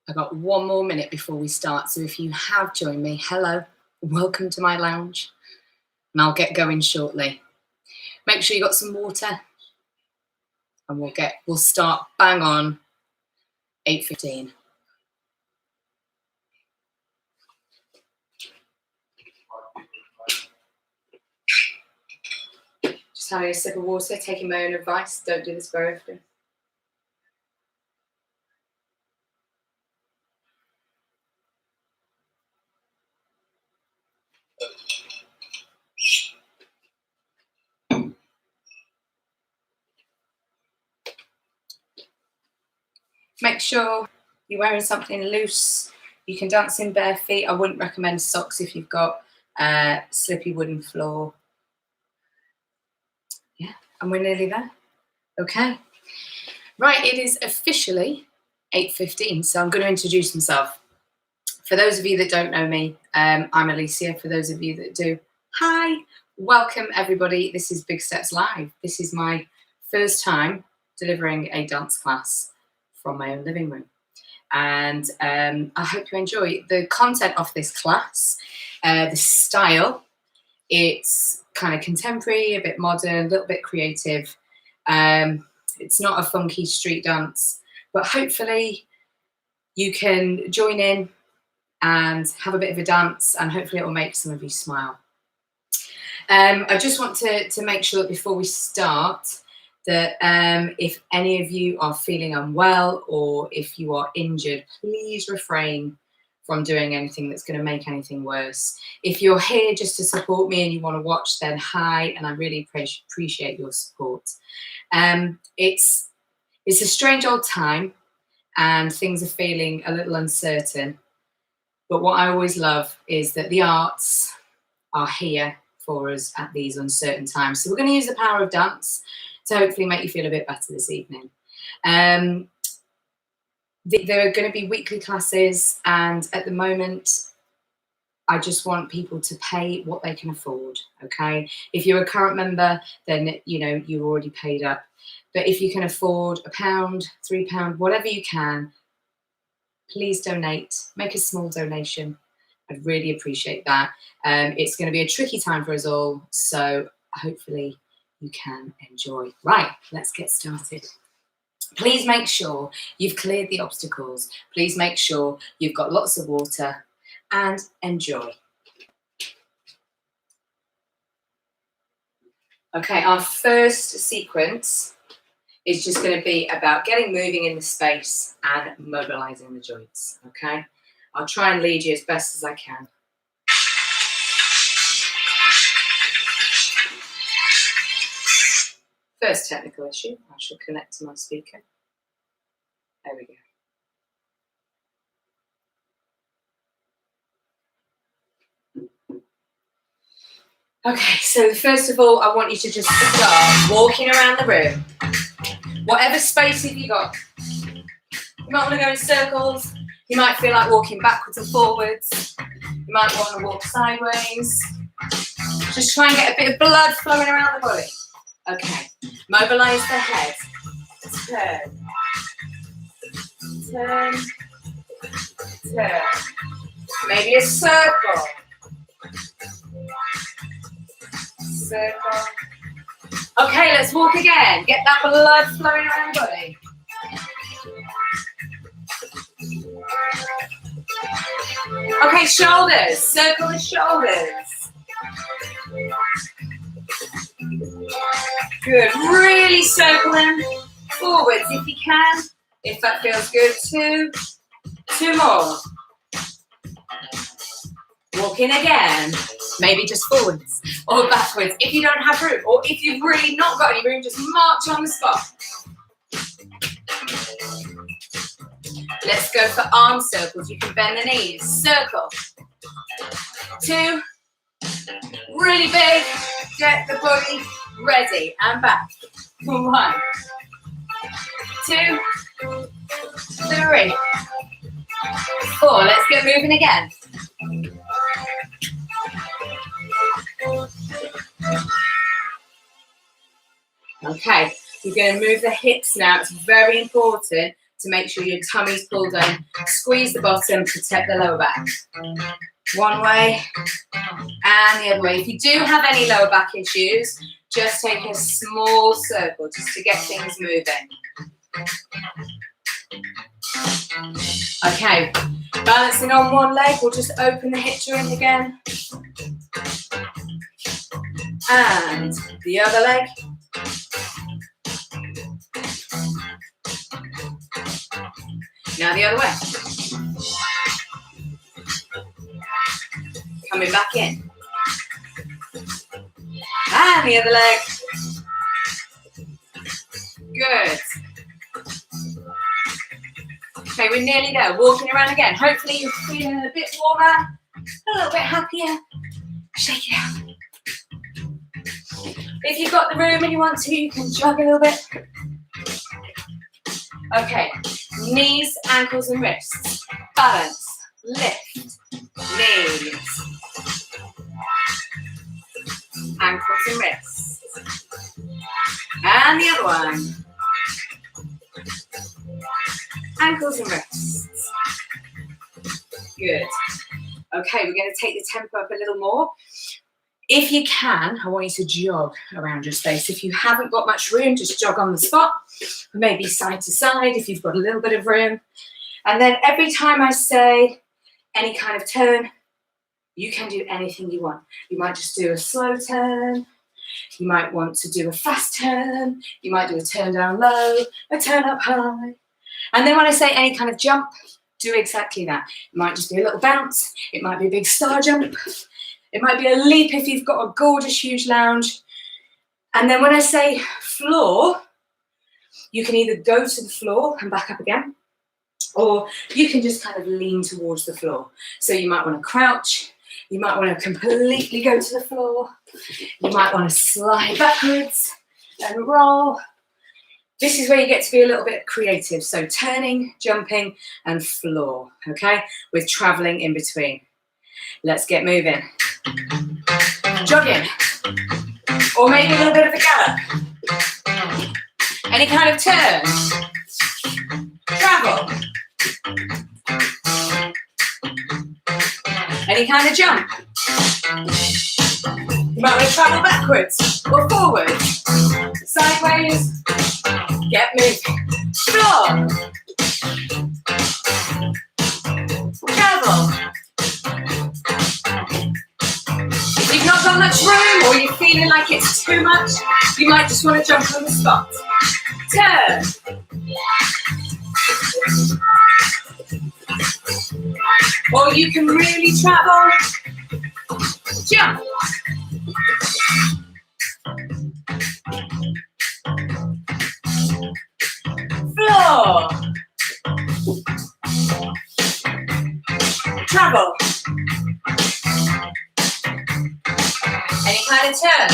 I've got 1 more minute before we start. So if you have joined me, hello, welcome to my lounge. And I'll get going shortly. Make sure you got some water. And we'll start bang on 8:15. Just having a sip of water, taking my own advice. Don't do this very often. Make sure you're wearing something loose. You can dance in bare feet. I wouldn't recommend socks if you've got slippy wooden floor. Yeah, and we're nearly there. Okay. Right, it is officially 8:15, so I'm going to introduce myself. For those of you that don't know me, I'm Alicia. For those of you that do, hi, welcome everybody. This is Big Steps Live. This is my first time delivering a dance class from my own living room. And I hope you enjoy the content of this class, the style. It's kind of contemporary, a bit modern, a little bit creative. It's not a funky street dance, but hopefully you can join in and have a bit of a dance, and hopefully it will make some of you smile. I just want to make sure that before we start that if any of you are feeling unwell or if you are injured, please refrain from doing anything that's going to make anything worse. If you're here just to support me and you want to watch, then hi, and I really appreciate your support. It's a strange old time and things are feeling a little uncertain. But what I always love is that the arts are here for us at these uncertain times. So we're going to use the power of dance to hopefully make you feel a bit better this evening. There are going to be weekly classes, and at the moment, I just want people to pay what they can afford, okay? If you're a current member, then, you're already paid up. But if you can afford £1, £3, whatever you can, please donate, make a small donation. I'd really appreciate that. It's going to be a tricky time for us all, so hopefully you can enjoy. Right, let's get started. Please make sure you've cleared the obstacles. Please make sure you've got lots of water, and enjoy. Okay, our first sequence is just going to be about getting moving in the space and mobilizing the joints, okay? I'll try and lead you as best as I can. First technical issue, I shall connect to my speaker. There we go. Okay, so first of all, I want you to just start walking around the room. Whatever space have you got. You might want to go in circles. You might feel like walking backwards and forwards. You might want to walk sideways. Just try and get a bit of blood flowing around the body. Okay, mobilize the head. Turn. Turn. Turn. Maybe a circle. Circle. Okay, let's walk again. Get that blood flowing around the body. Okay, shoulders. Circle the shoulders. Good. Really circling forwards if you can. If that feels good. Two more. Walking again. Maybe just forwards or backwards. If you don't have room, or if you've really not got any room, just march on the spot. Let's go for arm circles. You can bend the knees. Circle. 2. Really big. Get the body ready. And back. 1. 2. 3. 4. Let's get moving again. Okay, you're going to move the hips now. It's very important to make sure your tummy's pulled in. Squeeze the bottom, protect the lower back. One way and the other way. If you do have any lower back issues, just take a small circle just to get things moving. Okay, balancing on one leg, we'll just open the hip joint again. And the other leg. Now the other way. Coming back in. And the other leg. Good. Okay, we're nearly there. Walking around again. Hopefully you're feeling a bit warmer, a little bit happier. Shake it out. If you've got the room and you want to, you can jog a little bit. Okay, knees, ankles and wrists. Balance, lift, knees, ankles and wrists. And the other one. Ankles and wrists. Good. Okay, we're going to take the tempo up a little more. If you can, I want you to jog around your space. If you haven't got much room, just jog on the spot, maybe side to side if you've got a little bit of room. And then every time I say any kind of turn, you can do anything you want. You might just do a slow turn. You might want to do a fast turn. You might do a turn down low, a turn up high. And then when I say any kind of jump, do exactly that. It might just be a little bounce. It might be a big star jump. It might be a leap if you've got a gorgeous, huge lounge. And then when I say floor, you can either go to the floor and back up again, or you can just kind of lean towards the floor. So you might want to crouch. You might want to completely go to the floor. You might want to slide backwards and roll. This is where you get to be a little bit creative. So turning, jumping, and floor, okay? With traveling in between. Let's get moving. Jogging. Or maybe a little bit of a gallop. Any kind of turn. Travel. Any kind of jump. You might want to travel backwards or forward. Sideways. Get moving. Floor. Travel. If you've not got much room or you're feeling like it's too much, you might just want to jump on the spot. Turn. Or you can really travel. Jump. Floor. Travel. Any kind of turn.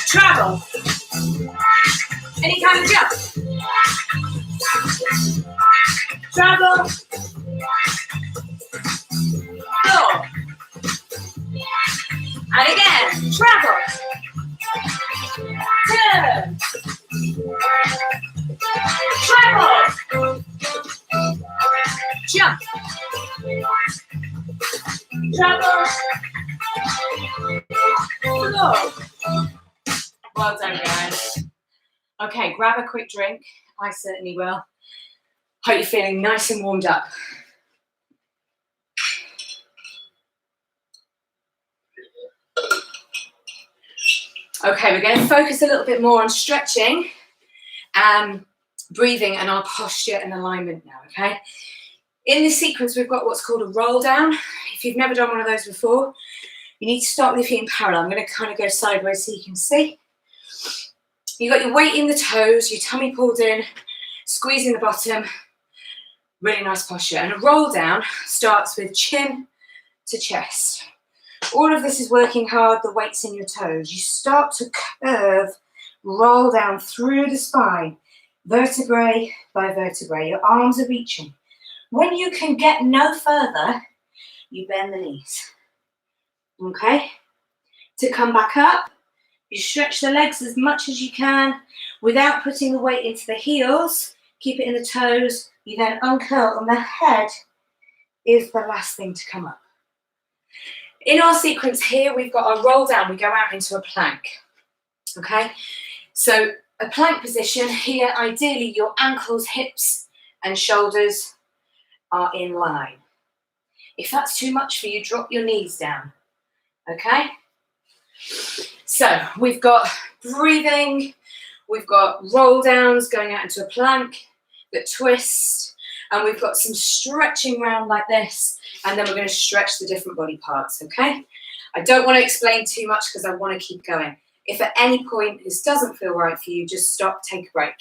Travel. Any kind of jump. Travel. Floor. And again, travel. Turn. Travel. Jump. Travel. Floor. Well done, guys. Okay, grab a quick drink. I certainly will. Hope you're feeling nice and warmed up. Okay, we're going to focus a little bit more on stretching, breathing, and our posture and alignment now, okay? In this sequence, we've got what's called a roll down. If you've never done one of those before, you need to start with your feet in parallel. I'm going to kind of go sideways so you can see. You've got your weight in the toes, your tummy pulled in, squeezing the bottom. Really nice posture. And a roll down starts with chin to chest. All of this is working hard, the weight's in your toes. You start to curve, roll down through the spine, vertebrae by vertebrae. Your arms are reaching. When you can get no further, you bend the knees. Okay? To come back up, you stretch the legs as much as you can. Without putting the weight into the heels, keep it in the toes. You then uncurl, and the head is the last thing to come up. In our sequence here, we've got our roll down. We go out into a plank, okay? So a plank position here, ideally your ankles, hips, and shoulders are in line. If that's too much for you, drop your knees down, okay? So we've got breathing, we've got roll downs going out into a plank, that twist, and we've got some stretching round like this, and then we're going to stretch the different body parts, okay? I don't want to explain too much because I want to keep going. If at any point this doesn't feel right for you, just stop, take a break.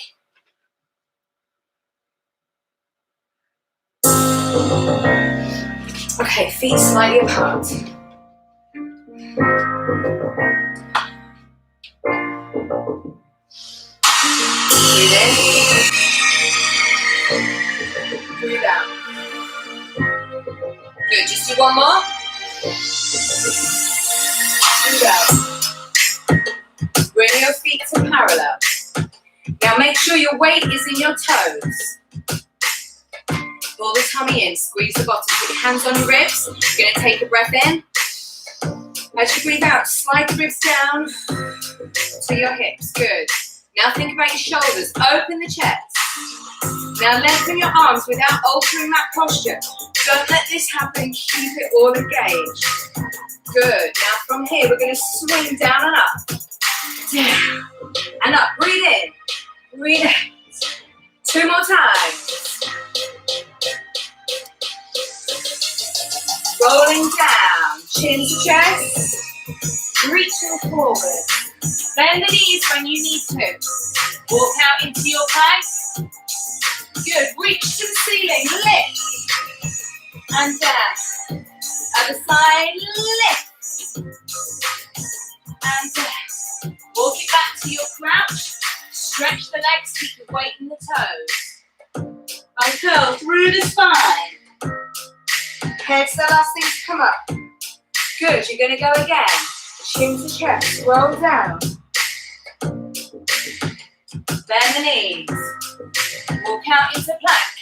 Okay, feet slightly apart. Breathe in. Breathe out. Good, just do one more. Breathe out. Bring your feet to parallel. Now make sure your weight is in your toes. Pull the tummy in, squeeze the bottom, put your hands on your ribs. You're going to take a breath in. As you breathe out, slide the ribs down to your hips. Good. Now think about your shoulders. Open the chest. Now lengthen your arms without altering that posture. Don't let this happen. Keep it all engaged. Good. Now from here, we're going to swing down and up. Down and up. Breathe in. Breathe out. 2 more times. Rolling down. Chin to chest. Reaching forward. Bend the knees when you need to. Walk out into your plank. Good. Reach to the ceiling. Lift. And down. Other side. Lift. And down. Walk it back to your crouch. Stretch the legs. Keep the weight in the toes. Uncurl through the spine. Head's the last thing to come up. Good. You're going to go again. Chin to chest, roll down. Bend the knees. Walk out into plank.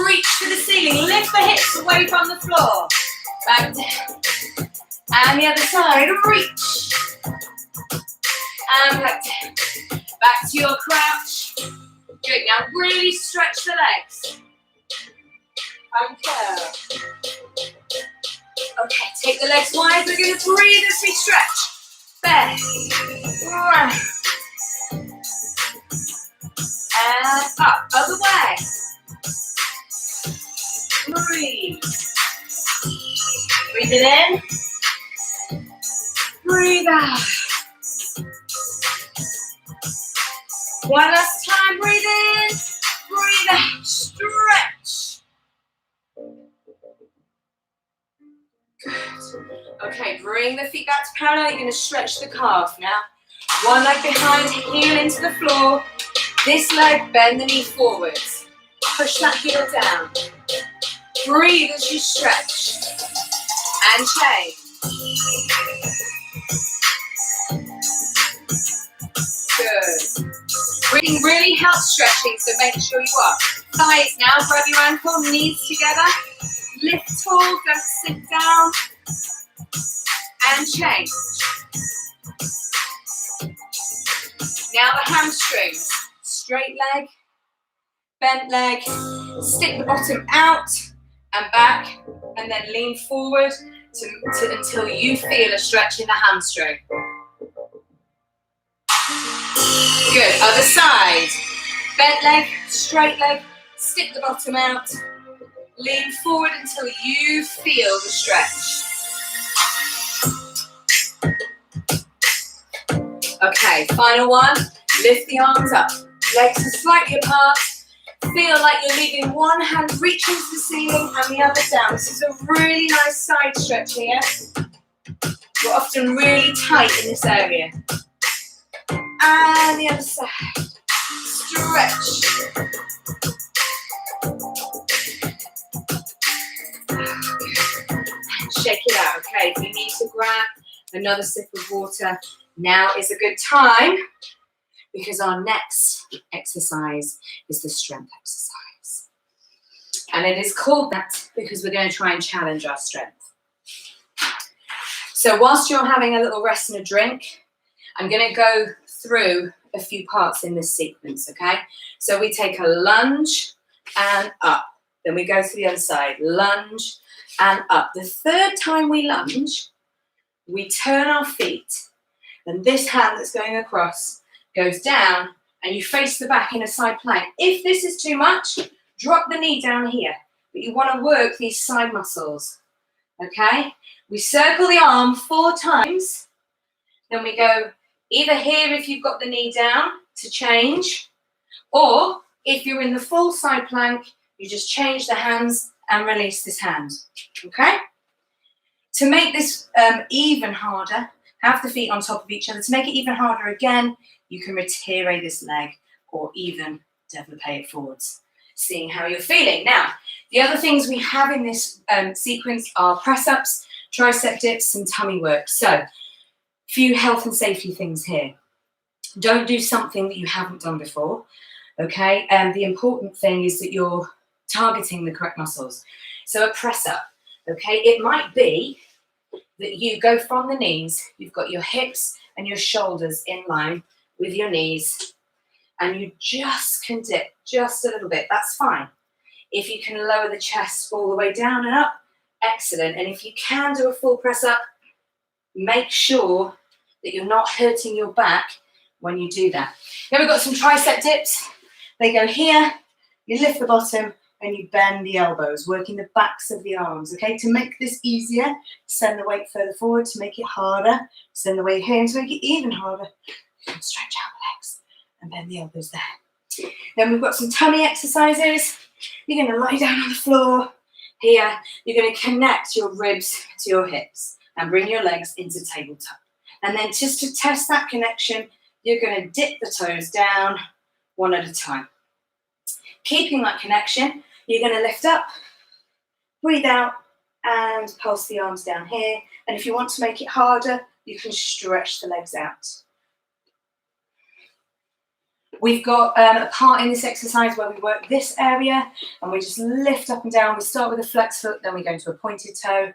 Reach to the ceiling. Lift the hips away from the floor. Back down. And the other side. Reach. And back down. Back to your crouch. Good. Now really stretch the legs. Uncurl. Okay, take the legs wide. We're going to breathe as we stretch. Bend. Right. And up. Other way. Breathe. Breathe it in. Breathe out. One last time. Breathe in. Breathe out. Stretch. Good. Okay, bring the feet back to parallel. You're going to stretch the calf now. One leg behind, heel into the floor. This leg, bend the knee forwards. Push that heel down. Breathe as you stretch. And change. Good. Breathing really helps stretching, so make sure you are. Thighs now, grab your ankle, knees together. Lift tall, don't sit down. And change. Now the hamstrings. Straight leg, bent leg. Stick the bottom out and back, and then lean forward until you feel a stretch in the hamstring. Good. Other side. Bent leg, straight leg. Stick the bottom out. Lean forward until you feel the stretch. Okay, final one. Lift the arms up. Legs are slightly apart. Feel like you're leaving one hand reaching to the ceiling and the other down. This is a really nice side stretch here. We're often really tight in this area. And the other side. Stretch. And shake it out. Okay, if you need to grab another sip of water, now is a good time because our next exercise is the strength exercise. And it is called that because we're going to try and challenge our strength. So whilst you're having a little rest and a drink, I'm going to go through a few parts in this sequence, okay? So we take a lunge and up. Then we go to the other side, lunge and up. The third time we lunge, we turn our feet, and this hand that's going across goes down, and you face the back in a side plank. If this is too much, drop the knee down here, but you want to work these side muscles, okay? We circle the arm 4 times, then we go either here if you've got the knee down to change, or if you're in the full side plank, you just change the hands and release this hand, okay? To make this even harder, have the feet on top of each other. To make it even harder again, you can retire this leg or even développé it forwards, seeing how you're feeling. Now, the other things we have in this sequence are press-ups, tricep dips, and tummy work. So, few health and safety things here. Don't do something that you haven't done before, okay? The important thing is that you're targeting the correct muscles. So a press-up, okay? It might be that you go from the knees, you've got your hips and your shoulders in line with your knees, and you just can dip just a little bit, that's fine. If you can lower the chest all the way down and up, excellent. And if you can do a full press-up, make sure that you're not hurting your back when you do that. Then we've got some tricep dips. They go here, you lift the bottom, and you bend the elbows, working the backs of the arms, okay? To make this easier, send the weight further forward. To make it harder, send the weight here. And to make it even harder, you can stretch out the legs and bend the elbows there. Then we've got some tummy exercises. You're going to lie down on the floor. Here, you're going to connect your ribs to your hips and bring your legs into tabletop. And then just to test that connection, you're going to dip the toes down one at a time. Keeping that connection, you're going to lift up, breathe out, and pulse the arms down here. And if you want to make it harder, you can stretch the legs out. We've got a part in this exercise where we work this area, and we just lift up and down. We start with a flex foot, then we go into a pointed toe.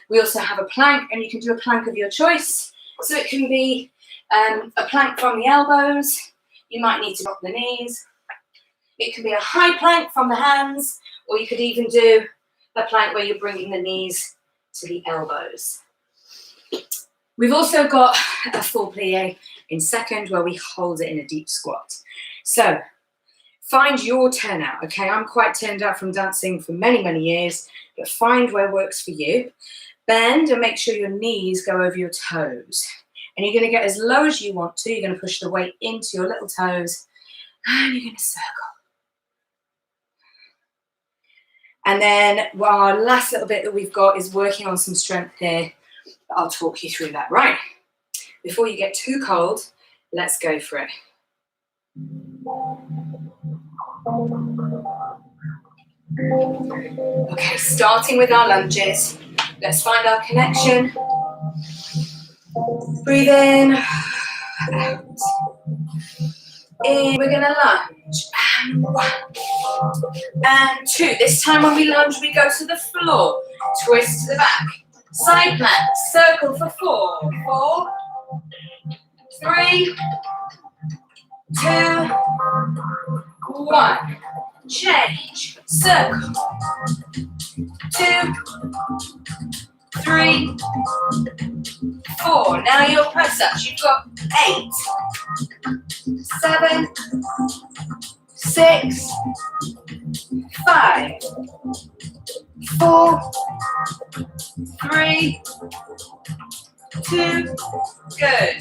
We also have a plank, and you can do a plank of your choice. So it can be a plank from the elbows. You might need to drop the knees. It can be a high plank from the hands, or you could even do a plank where you're bringing the knees to the elbows. We've also got a full plie in second where we hold it in a deep squat. So find your turnout, okay? I'm quite turned out from dancing for many, many years, but find where works for you. Bend and make sure your knees go over your toes. And you're going to get as low as you want to. You're going to push the weight into your little toes, and you're going to circle. And then our last little bit that we've got is working on some strength here. I'll talk you through that. Right, before you get too cold, let's go for it. Okay, starting with our lunges. Let's find our connection. Breathe in, out. In, we're going to lunge. And 1, and 2. This time when we lunge, we go to the floor. Twist to the back. Side plank, circle for 4. 4, 3, 2, 1. Change. Circle. 2, 3, 4. Now your press-ups. You've got 8, 7, 6, 5, 4, 3, 2, good.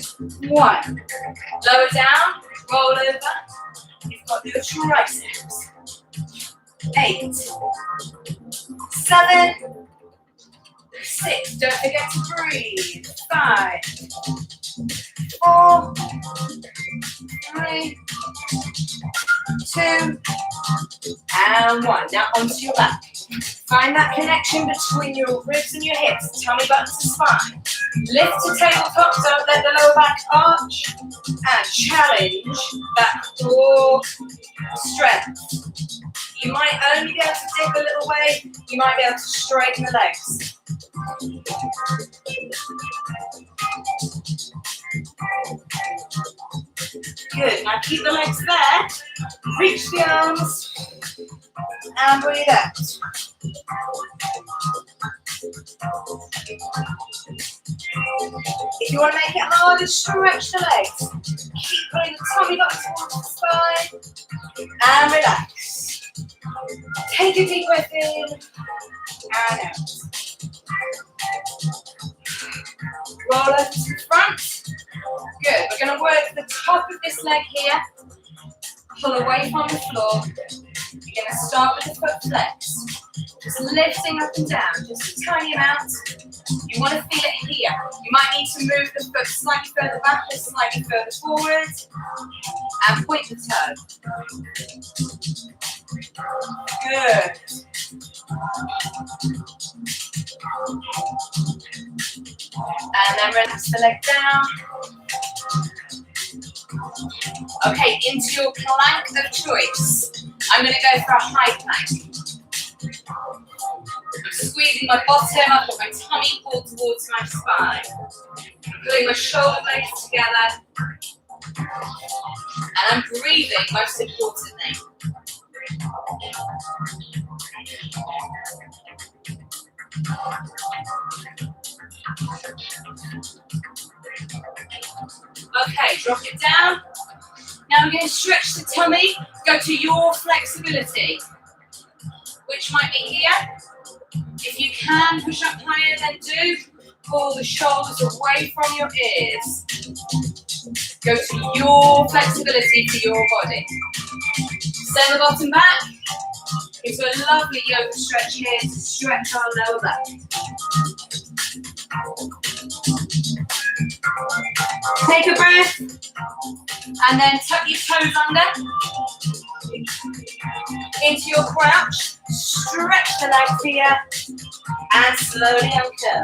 1. Lower down, roll over. You've got your triceps. 8, 7, 6. Don't forget to breathe. 5, 4, 3, 2, and 1. Now onto your back. Find that connection between your ribs and your hips, tummy button to spine. Lift to tabletop, don't let the lower back arch. And challenge that core strength. You might only be able to dip a little way. You might be able to straighten the legs. Good, now keep the legs there. Reach the arms. And breathe out. If you want to make it harder, stretch the legs. Keep pulling the tummy back towards the spine. And relax. Take a deep breath in. And out. Roll over to the front. Good. We're going to work the top of this leg here. Pull away from the floor. You're going to start with the foot flex. Just lifting up and down, just a tiny amount. You want to feel it here. You might need to move the foot slightly further back or slightly further forward. And point the toe. Good. And then relax the leg down. Okay, into your plank of choice. I'm going to go for a high plank. I'm squeezing my bottom, I've got my tummy pulled towards my spine. I'm pulling my shoulder blades together. And I'm breathing, most importantly. Okay, drop it down. Now I'm going to stretch the tummy, go to your flexibility, which might be here. If you can push up higher, then do. Pull the shoulders away from your ears. Go to your flexibility for your body. Send the bottom back. Into a lovely yoga stretch here to stretch our lower back. Take a breath. And then tuck your toes under. Into your crouch. Stretch the legs here. And slowly uncurl.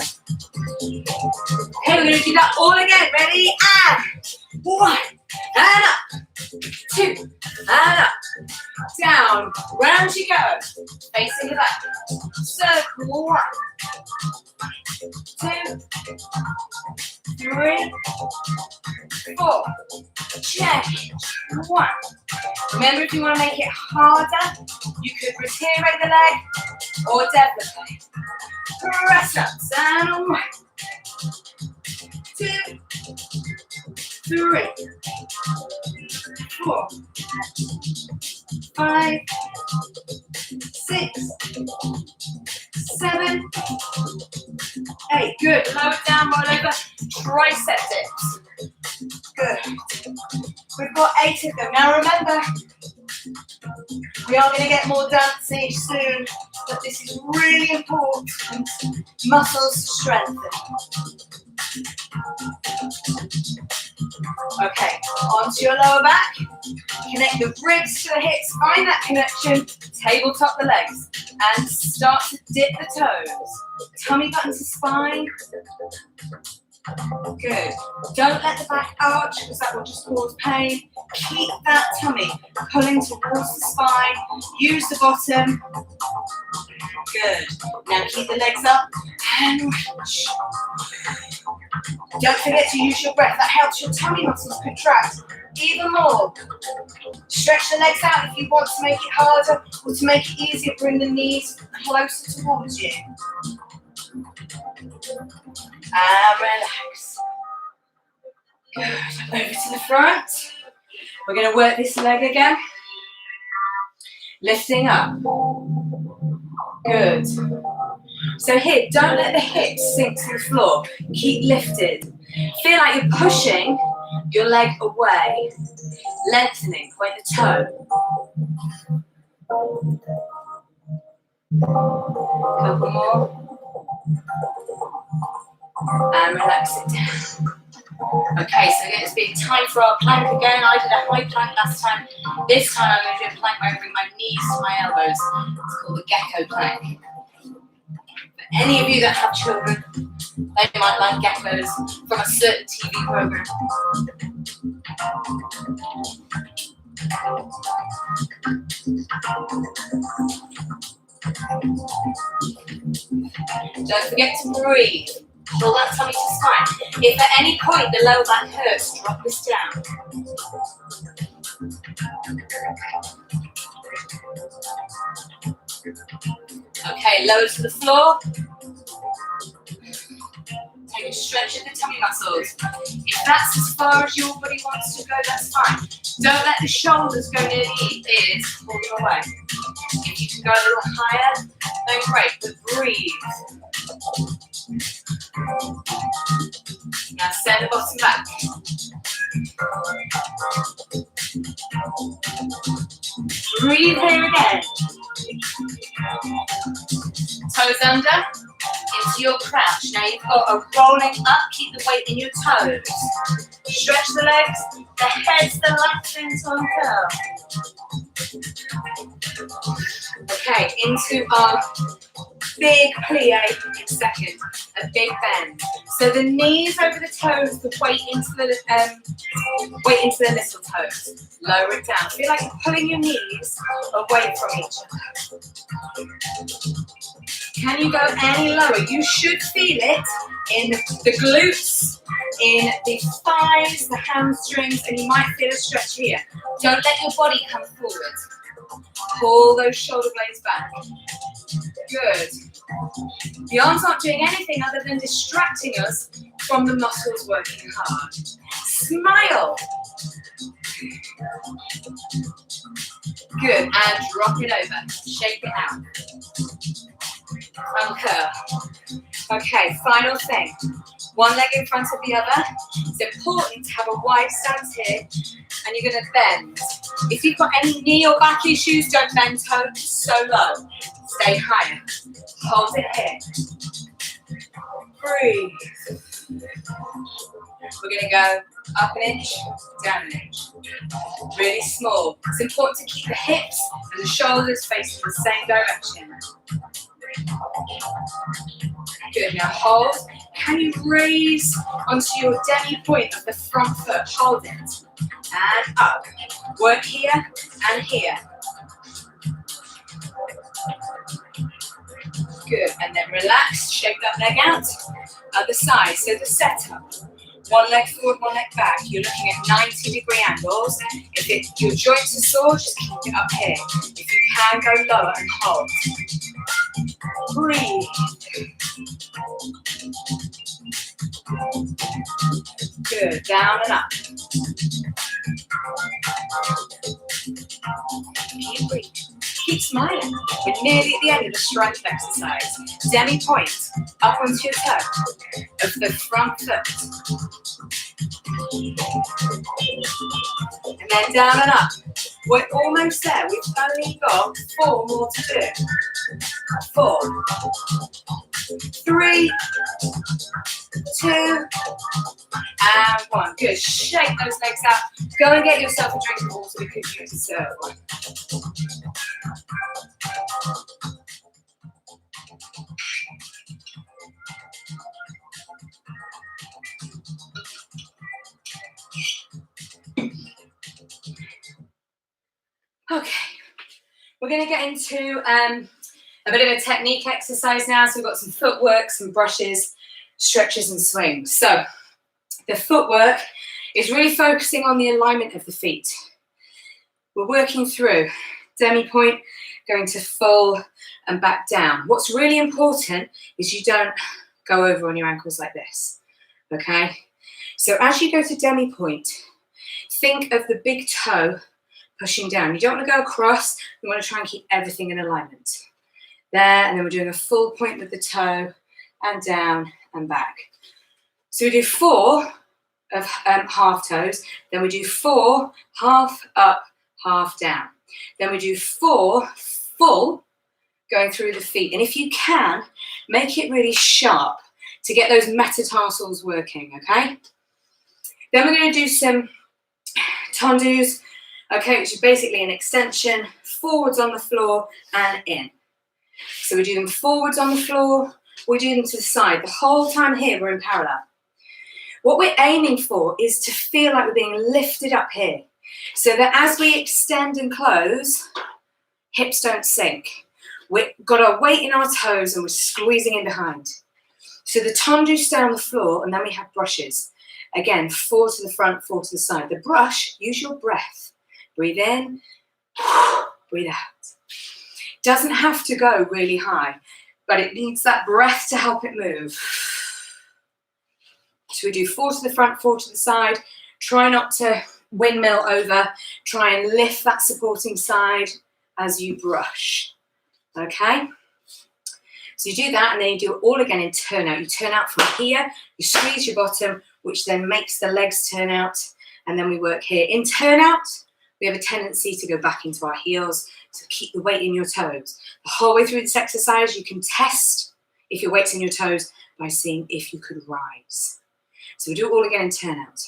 Okay, we're going to do that all again. Ready? And 1. And up. 2. And up. Down. Round you go. Facing the back. Circle. 1. 2. 3. 4. Change. 1. Remember, if you want to make it harder, you could rotate the leg or deadlift. Press ups and 1. 2. 3. 4. 5. 6. 7. 8. Good. Lower down, roll over. Tricep dips. Good. We've got 8 of them. Now remember, we are going to get more dancing soon, but this is really important. Muscles to strengthen. Okay, onto your lower back. Connect the ribs to the hips. Find that connection. Tabletop the legs. And start to dip the toes. Tummy button to spine. Good. Don't let the back arch because that will just cause pain. Keep that tummy pulling towards the spine. Use the bottom. Good. Now keep the legs up and reach. Don't forget to use your breath. That helps your tummy muscles contract even more. Stretch the legs out if you want to make it harder or to make it easier. Bring the knees closer towards you. And relax. Good. Over to the front. We're going to work this leg again. Lifting up. Good. So here, don't let the hips sink to the floor. Keep lifted. Feel like you're pushing your leg away. Lengthening, point the toe. Couple more. And relax it down. Okay, so it's been time for our plank again. I did a high plank last time. This time I'm going to do a plank where I bring my knees to my elbows. It's called the gecko plank. For Any of you that have children, they might like geckos from a certain TV program. Don't forget to breathe. Pull that tummy to spine. If at any point the lower back hurts, drop this down. Okay, lower to the floor. Take a stretch of the tummy muscles. If that's as far as your body wants to go, that's fine. Don't let the shoulders go near the ears, pull them away. If you can go a little higher, then great, but breathe. Now send the bottom back. Breathe here again. Toes under, into your crouch. Now you've got a rolling up, keep the weight in your toes. Stretch the legs, the head's the left things on curl. Okay, into our big plie in a second, a big bend. So the knees over the toes, the weight into the little toes. Lower it down. Feel like you're pulling your knees away from each other. Can you go any lower? You should feel it in the glutes, in the thighs, the hamstrings, and you might feel a stretch here. Don't let your body come forward. Pull those shoulder blades back. Good. The arms aren't doing anything other than distracting us from the muscles working hard. Smile. Good, and drop it over. Shake it out. And curl. Okay, final thing. One leg in front of the other. It's important to have a wide stance here, and you're going to bend. If you've got any knee or back issues, don't bend toes so low. Stay higher. Hold it here. Breathe. We're going to go up an inch, down an inch. Really small. It's important to keep the hips and the shoulders facing the same direction. Good, now hold. Can you raise onto your demi point of the front foot? Hold it. And up. Work here and here. Good, and then relax, shake that leg out. Other side, so the setup. One leg forward, one leg back. You're looking at 90-degree angles. If your joints are sore, just keep it up here. If you can, go lower and hold. Breathe. Good, down and up. Keep breathing. Keep smiling. We're nearly at the end of the strength exercise. Demi point, up onto your toe of the front foot. And then down and up. We're almost there. We've only got 4 more to do. 4, 3, 2, and 1. Good. Shake those legs out. Go and get yourself a drink of water because you deserve one. Okay, we're going to get into a bit of a technique exercise now. So we've got some footwork, some brushes, stretches and swings. So the footwork is really focusing on the alignment of the feet. We're working through demi point, going to full and back down. What's really important is you don't go over on your ankles like this, okay? So as you go to demi point, think of the big toe pushing down. You don't want to go across. You want to try and keep everything in alignment. There, and then we're doing a full point with the toe and down and back. So we do 4 of half toes, then we do 4 half up, half down. Then we do 4 full going through the feet. And if you can, make it really sharp to get those metatarsals working, okay? Then we're going to do some tendus, okay, which is basically an extension, forwards on the floor and in. So we do them forwards on the floor, we do them to the side. The whole time here, we're in parallel. What we're aiming for is to feel like we're being lifted up here, so that as we extend and close, hips don't sink. We've got our weight in our toes and we're squeezing in behind. So the tendus stay on the floor, and then we have brushes. Again, 4 to the front, 4 to the side. The brush, use your breath. Breathe in, breathe out. Doesn't have to go really high, but it needs that breath to help it move. So we do 4 to the front, 4 to the side. Try not to windmill over. Try and lift that supporting side as you brush. Okay? So you do that, and then you do it all again in turnout. You turn out from here, you squeeze your bottom, which then makes the legs turn out, and then we work here. In turnout, we have a tendency to go back into our heels, to keep the weight in your toes. The whole way through this exercise, you can test if your weight's in your toes by seeing if you could rise. So we do it all again in turnout.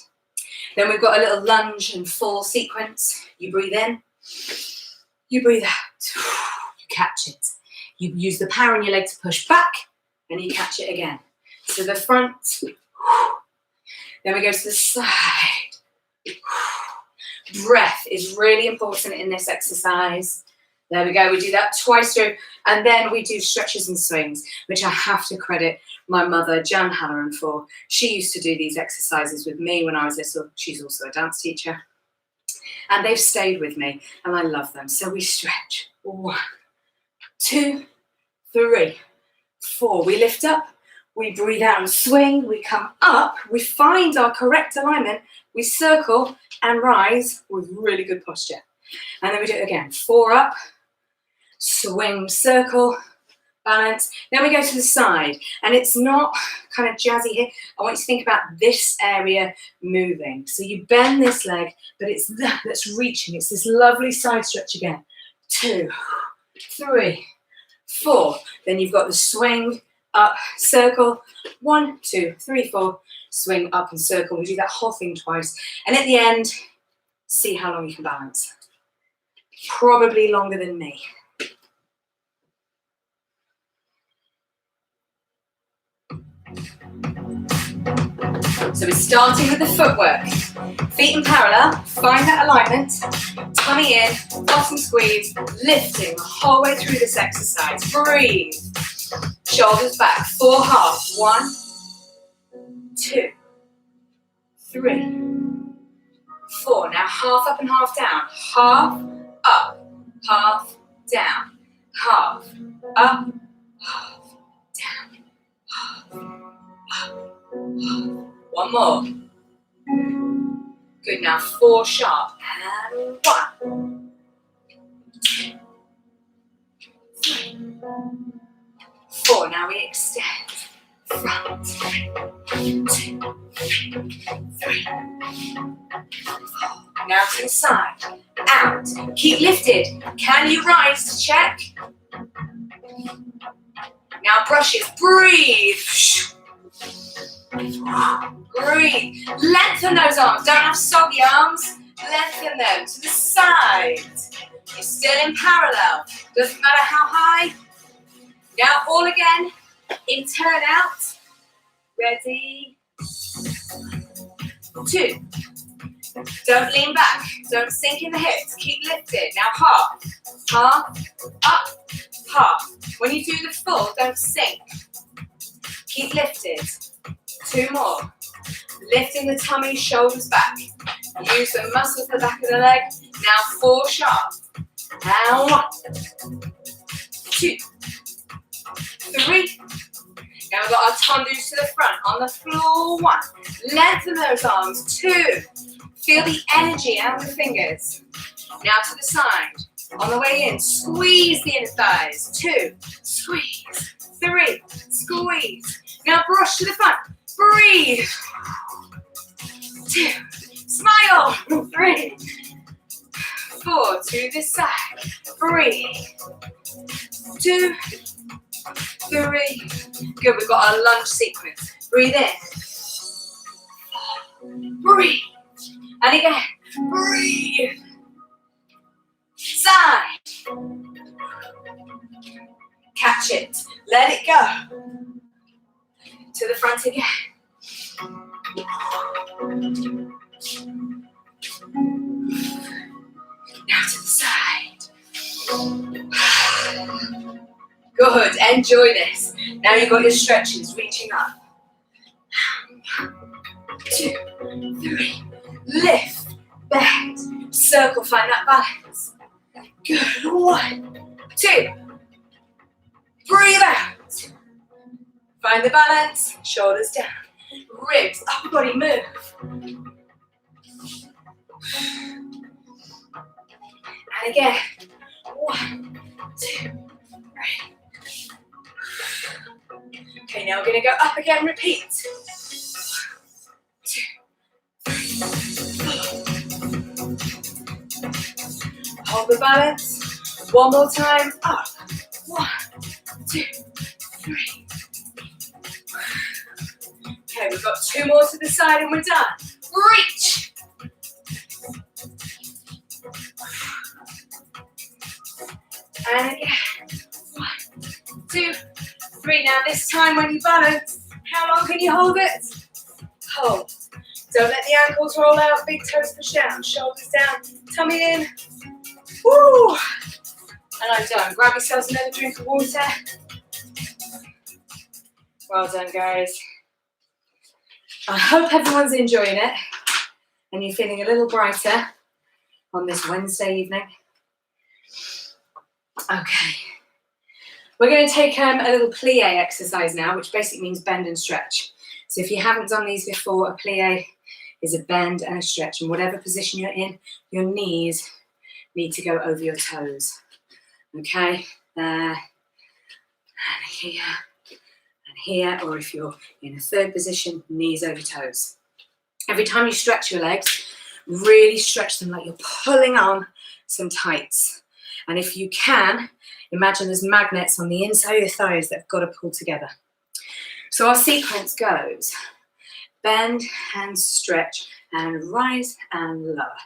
Then we've got a little lunge and fall sequence. You breathe in, you breathe out, you catch it. You use the power in your leg to push back, and you catch it again. So the front, then we go to the side. Breath is really important in this exercise. There we go, we do that twice through, and then we do stretches and swings, which I have to credit my mother, Jan Halloran, for. She used to do these exercises with me when I was little. She's also a dance teacher. And they've stayed with me, and I love them. So we stretch. 1, 2, 3, 4. We lift up, we breathe out and swing, we come up, we find our correct alignment, we circle and rise with really good posture. And then we do it again. 4 up, swing, circle, balance. Then we go to the side, and it's not kind of jazzy here. I want you to think about this area moving. So you bend this leg, but it's that that's reaching. It's this lovely side stretch again. 2, 3, 4. Then you've got the swing, up, circle. 1, 2, 3, 4. Swing, up and circle. We do that whole thing twice. And at the end, see how long you can balance. Probably longer than me. So we're starting with the footwork. Feet in parallel, find that alignment, tummy in, bottom squeeze, lifting the whole way through this exercise. Breathe. Shoulders back, 4 halves. 1, 2, 3, 4. Now half up and half down. Half up, half down. Half up, half down. Half up. 1 more. Good, now 4 sharp. And 1, 2, 3, 4. Now we extend. Front. 2, 3, 4. Now to the side. Out. Keep lifted. Can you rise to check? Now brushes. Breathe. Breathe. Lengthen those arms. Don't have soggy arms. Lengthen them to the side. You're still in parallel. Doesn't matter how high. Now all again. In turn out. Ready. 2. Don't lean back. Don't sink in the hips. Keep lifted. Now half. Half. Up. Half. When you do the full, don't sink. Keep lifted. 2 more. Lifting the tummy, shoulders back. Use the muscles at the back of the leg. Now 4 sharp. Now 1, 2, 3. Now we've got our tendus to the front. On the floor, 1. Lengthen those arms. 2. Feel the energy out of the fingers. Now to the side. On the way in, squeeze the inner thighs. 2. Squeeze. 3. Squeeze. Now brush to the front. Breathe. 2. Smile. 3. 4. To the side. Breathe. 2, 3. Good. We've got our lunge sequence. Breathe in. Breathe. And again. Breathe. Side. Catch it. Let it go. to the front again. Now to the side. Good, enjoy this. Now you've got your stretches, reaching up. 2, 3, lift, bend, circle, find that balance. Good, 1, 2, breathe out. Find the balance, shoulders down, ribs, upper body move. And again, 1, 2, 3. Okay, now we're going to go up again, repeat. 2, 3. Hold the balance. One more time, up. 1, 2, 3. Okay, we've got 2 more to the side and we're done. Reach. And again, 1, 2, 3. Now this time when you balance, how long can you hold it? Hold. Don't let the ankles roll out, big toes push down, shoulders down, tummy in. Woo! And I'm done. Grab yourselves another drink of water. Well done, guys. I hope everyone's enjoying it and you're feeling a little brighter on this Wednesday evening. Okay. We're going to take a little plie exercise now, which basically means bend and stretch. So if you haven't done these before, a plie is a bend and a stretch. And whatever position you're in, your knees need to go over your toes. Okay? There. And here. And here. Or if you're in a third position, knees over toes. Every time you stretch your legs, really stretch them like you're pulling on some tights. And if you can, imagine there's magnets on the inside of your thighs that have got to pull together. So our sequence goes bend and stretch and rise and lower.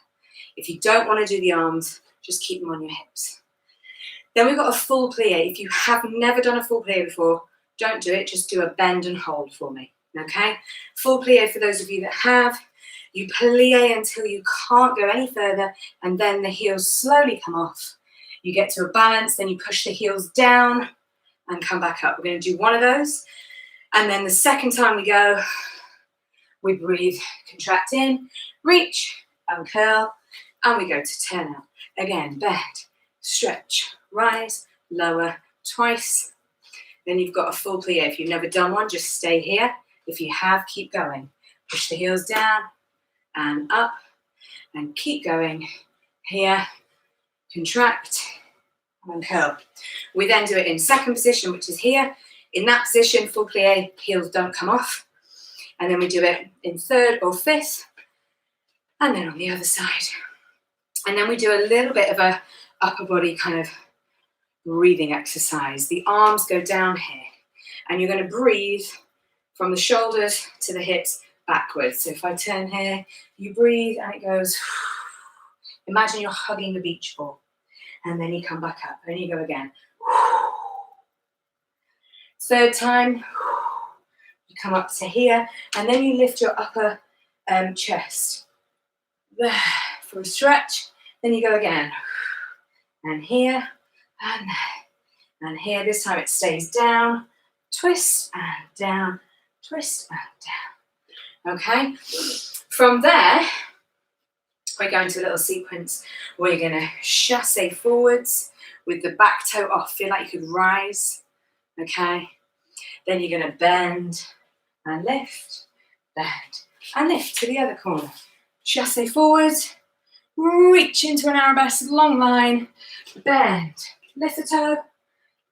If you don't want to do the arms, just keep them on your hips. Then we've got a full plie. If you have never done a full plie before, don't do it. Just do a bend and hold for me. Okay? Full plie for those of you that have. You plie until you can't go any further, and then the heels slowly come off. You get to a balance, then you push the heels down and come back up. We're going to do one of those. And then the second time we go, we breathe, contract in, reach, and curl, and we go to turn out. Again, bend, stretch, rise, lower, twice. Then you've got a full plie. If you've never done one, just stay here. If you have, keep going. Push the heels down and up, and keep going. Here, contract, and curl. We then do it in second position, which is here. In that position, full plie, heels don't come off. And then we do it in third or fifth, and then on the other side. And then we do a little bit of a upper body kind of breathing exercise. The arms go down here, and you're going to breathe from the shoulders to the hips backwards. So if I turn here, you breathe, and it goes. Imagine you're hugging the beach ball. And then you come back up, and you go again. Third time, you come up to here, and then you lift your upper chest. There, for a stretch, then you go again. And here, and there. And here, this time it stays down, twist and down, twist and down. Okay? From there, we're going to a little sequence where you're going to chasse forwards with the back toe off. Feel like you could rise, okay? Then you're going to bend and lift, bend and lift to the other corner. Chasse forwards, reach into an arabesque, long line, bend, lift the toe,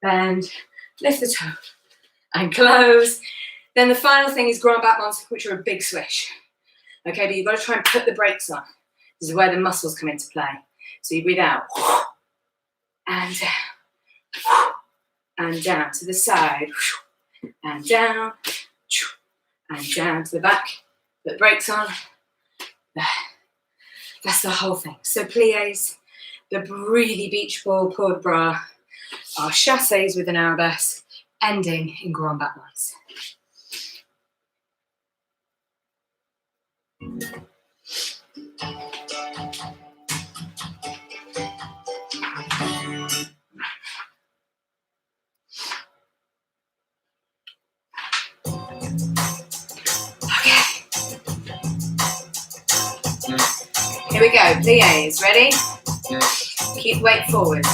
bend, lift the toe, and close. Then the final thing is grand battements, which are a big swish. Okay, but you've got to try and put the brakes on. This is where the muscles come into play. So you breathe out, and down, and down to the side, and down to the back. Put the brakes on. There. That's the whole thing. So plies, the breathy beach ball port bras, are chasses with an arabesque, ending in grand battements. Here we go, plies, ready? Keep weight forward.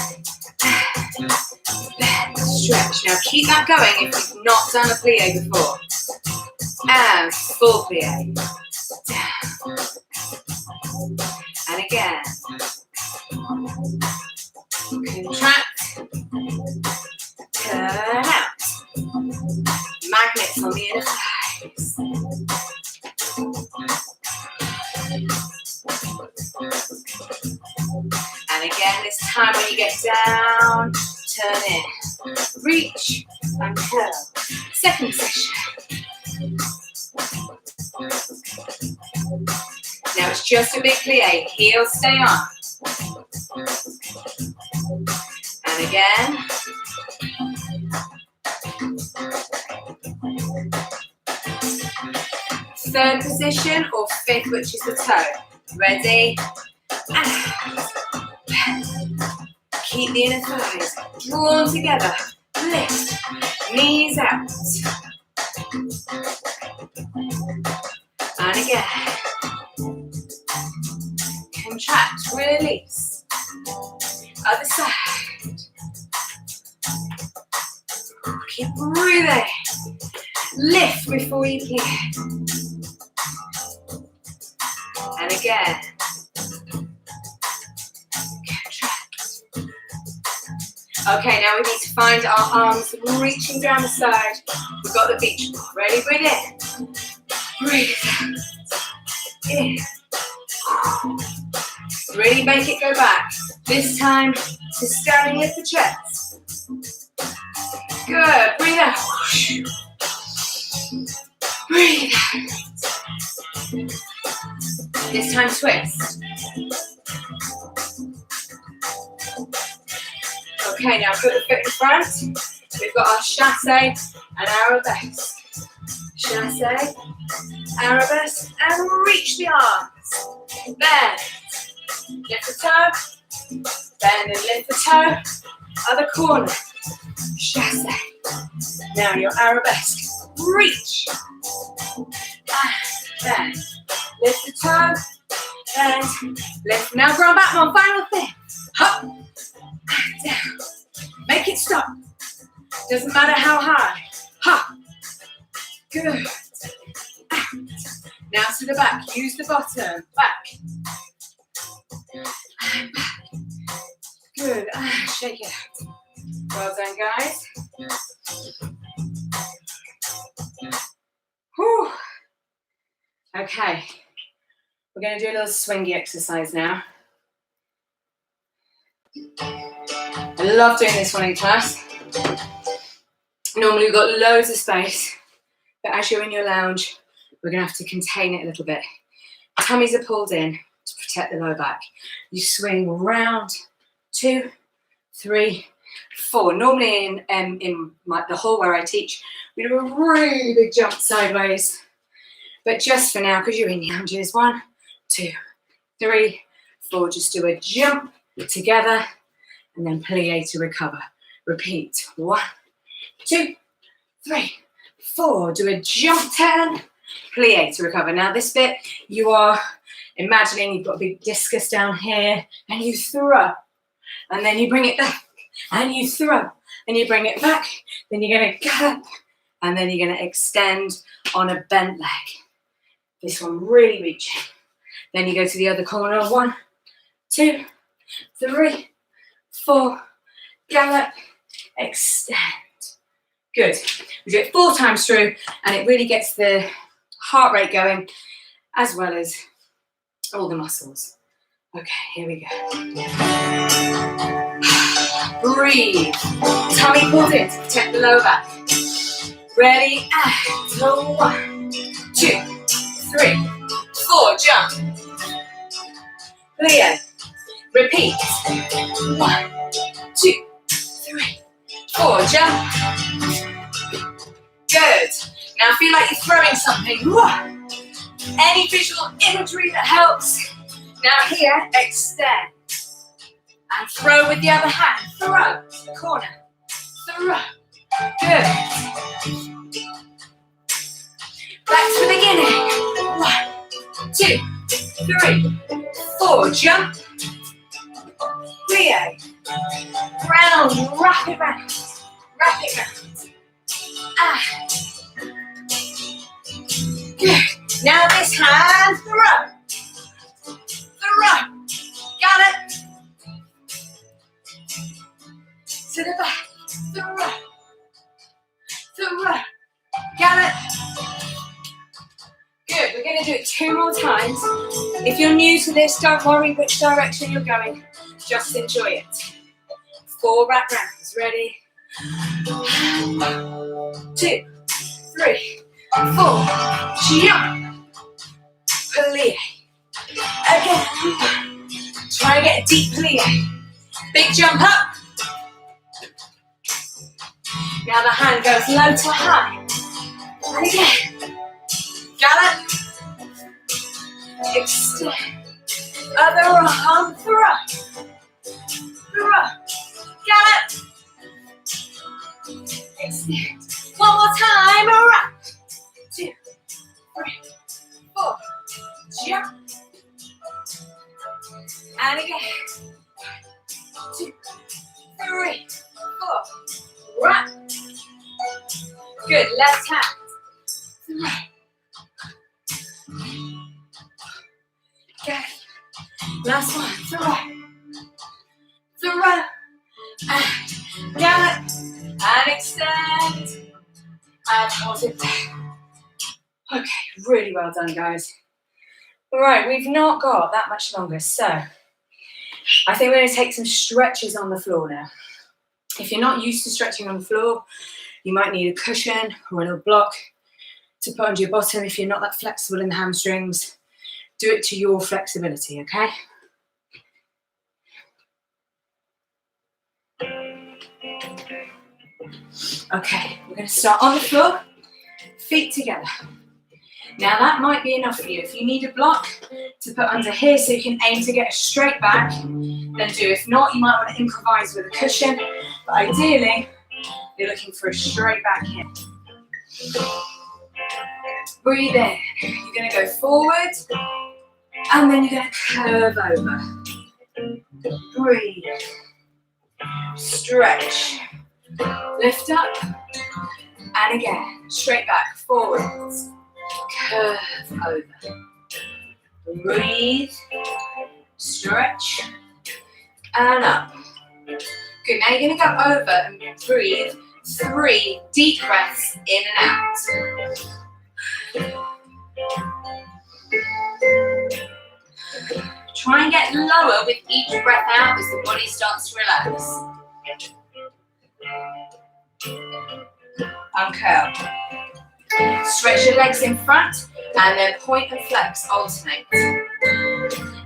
Stretch, now keep that going if you've not done a plie before. And full plie. And again. Contract. Turn out. Magnets on the inner thighs. And again, this time when you get down, turn in. Reach and curl. Second session. Now it's just a big plie. Heels stay on. And again. Third position or fifth, which is the toe. Ready? Keep the inner thighs drawn together. Lift. Knees out. And again. Contract. Release. Other side. Keep breathing. Lift before you plie. And again. Contract. Okay, now we need to find our arms reaching down the side. We've got the beach ball. Ready? Breathe in. Breathe out. In. Really make it go back. This time to standing, lift the chest. Good. Breathe out. Breathe out. This time twist. Okay, now put the foot in front. We've got our chasse and arabesque. Chasse, arabesque, and reach the arms. Bend. Lift the toe. Bend and lift the toe. Other corner. Chasse. Now your arabesque. Reach. And bend. Lift the toe. Bend. Lift. Now ground back. One final thing. Up. Down. Make it stop. Doesn't matter how high. Up. Good. Out. Now to the back. Use the bottom. Back. And back. Good. Shake it out. Well done, guys. Whew. Okay. We're going to do a little swingy exercise now. I love doing this one in class. Normally we've got loads of space, but as you're in your lounge, we're going to have to contain it a little bit. Tummies are pulled in to protect the lower back. You swing round, 2, 3, 4. Normally in the hall where I teach, we do a really big jump sideways. But just for now, because you're in lounges, 1, 2, 3, 4. Just do a jump together and then plie to recover. Repeat. 1, 2, 3, 4. Do a jump turn, plie to recover. Now this bit, you are imagining you've got a big discus down here and you throw. And then you bring it back and you throw. And you bring it back. Then you're going to gallop. And then you're going to extend on a bent leg. This one really reaching. Then you go to the other corner. 1, 2, 3, 4. Gallop. Extend. Good. We do it 4 times through and it really gets the heart rate going as well as all the muscles. Okay, here we go. Breathe. Tummy pulled in to protect the lower back. Ready? And so 1, 2, 3, 4. Jump. Plie. Repeat. 1, 2, 3, 4. Jump. Good. Now feel like you're throwing something. Any visual imagery that helps. Now here, extend. And throw with the other hand. Throw. Corner. Throw. Good. Back to the beginning. 1, 2, 3, 4. Jump. Plie. Round. Wrap it round. Wrap it round. Ah. Good. Now this hand. Throw. Throw. Got it. To the back. Throw. Throw. Got it. Good. We're going to do it 2 more times. If you're new to this, don't worry which direction you're going. Just enjoy it. 4 wrap rounds. Ready? 2, 3, 4. Jump. Plie. Again. Try and get a deep plie. Big jump up. Now the hand goes low to high. And again. Got it? Extend. Other arm. Throw. Throw. Got it? Extend. 1 more time. Wrap. 2, 3, 4. Jump. And again. 2, 3, 4. Wrap. Good. Left hand. Throw. Okay. Last one. Throw. Throw. And got it. And extend. And hold it there. Okay, really well done, guys. All right, we've not got that much longer, so I think we're going to take some stretches on the floor now. If you're not used to stretching on the floor, you might need a cushion or a little block to put under your bottom. If you're not that flexible in the hamstrings, do it to your flexibility, okay? Okay, we're going to start on the floor, feet together. Now that might be enough for you. If you need a block to put under here so you can aim to get a straight back, then do. If not, you might want to improvise with a cushion, but ideally, you're looking for a straight back here. Breathe in. You're going to go forward, and then you're going to curve over. Breathe. Stretch. Lift up, and again, straight back, forwards, curve over, breathe, stretch, and up. Good, now you're going to go over and breathe 3 deep breaths in and out. Try and get lower with each breath out as the body starts to relax. Uncurl. Stretch your legs in front and then point and flex, alternate.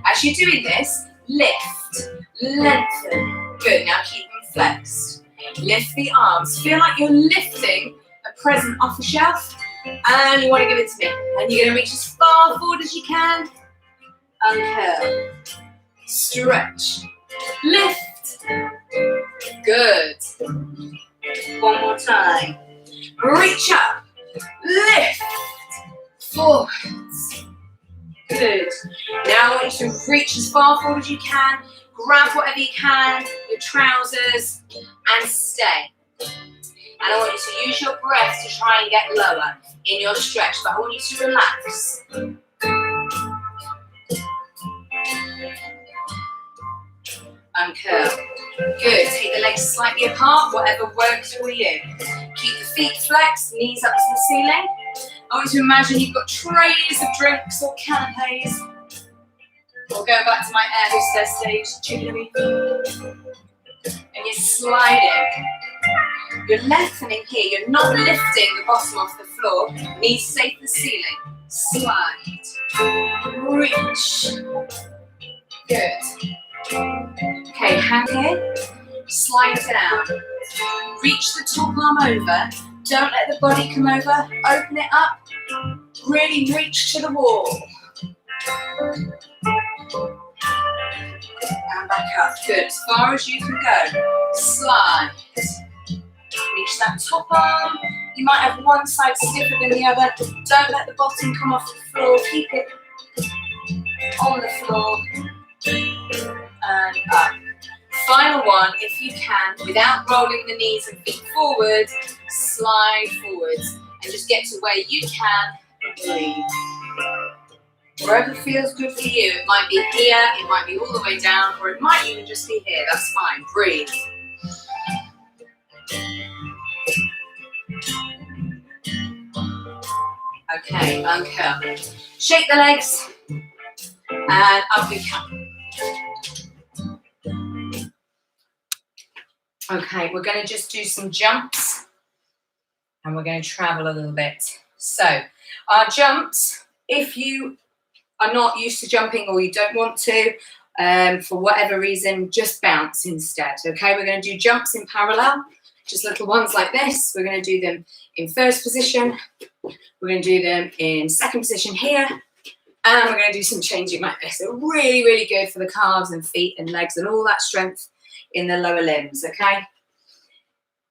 As you're doing this, lift, lengthen. Good, now keep them flexed. Lift the arms. Feel like you're lifting a present off the shelf and you want to give it to me. And you're going to reach as far forward as you can. Uncurl. Stretch. Lift. Good. 1 more time. Reach up. Lift. Forwards. Good. Now I want you to reach as far forward as you can. Grab whatever you can, your trousers, and stay. And I want you to use your breath to try and get lower in your stretch, but I want you to relax. Uncurl. Good. Take the legs slightly apart, whatever works for you. Keep the feet flexed, knees up to the ceiling. I want you to imagine you've got trays of drinks or canapes. We'll go back to my air hostess stage, jiggly. And you're sliding. You're lengthening here. You're not lifting the bottom off the floor. Knees stay to the ceiling. Slide. Reach. Good. Okay, hand here. Slide down. Reach the top arm over. Don't let the body come over. Open it up. Really reach to the wall. And back up. Good. As far as you can go. Slide. Reach that top arm. You might have one side stiffer than the other. Don't let the bottom come off the floor. Keep it on the floor. And up. Final one, if you can, without rolling the knees and feet forward, slide forwards and just get to where you can and breathe. Wherever feels good for you. It might be here, it might be all the way down, or it might even just be here. That's fine. Breathe. Okay, uncurl. Shake the legs and up we come. Okay, we're going to just do some jumps and we're going to travel a little bit. So our jumps, if you are not used to jumping or you don't want to, for whatever reason, just bounce instead. Okay, we're going to do jumps in parallel, just little ones like this. We're going to do them in first position. We're going to do them in second position here. And we're going to do some changing like this. They're really, really good for the calves and feet and legs and all that strength in the lower limbs, okay?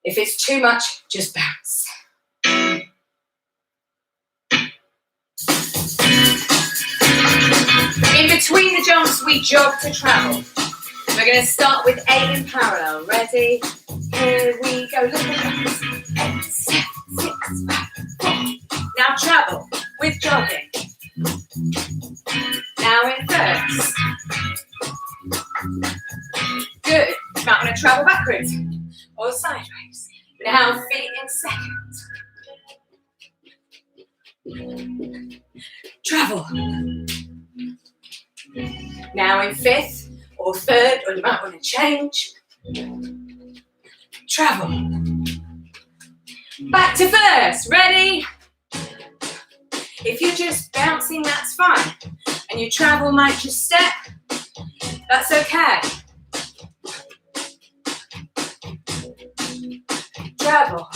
If it's too much, just bounce. In between the jumps, we jog to travel. We're going to start with 8 in parallel. Ready? Here we go. Look at that. 8, 7, 6, 5, 4. Now travel with jogging. Now in first. Good. You might want to travel backwards or sideways. Now feet in second. Travel. Now in fifth or third, or you might want to change. Travel. Back to first. Ready? If you're just bouncing, that's fine. And your travel might just step, that's okay. Travel.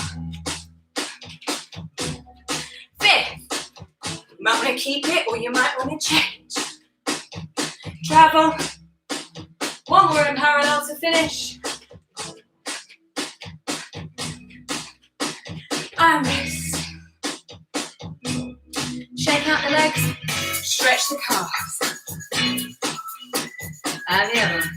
Fifth. You might want to keep it or you might want to change. Travel. One more in parallel to finish. And rest. Shake out the legs, stretch the calves. And the other one.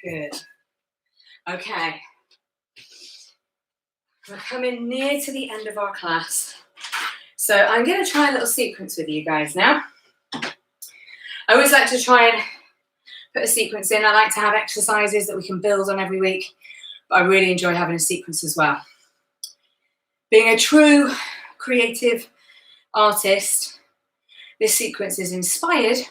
Good. Okay. We're coming near to the end of our class. So I'm going to try a little sequence with you guys now. I always like to try and put a sequence in. I like to have exercises that we can build on every week. But I really enjoy having a sequence as well. Being a true creative artist, this sequence is inspired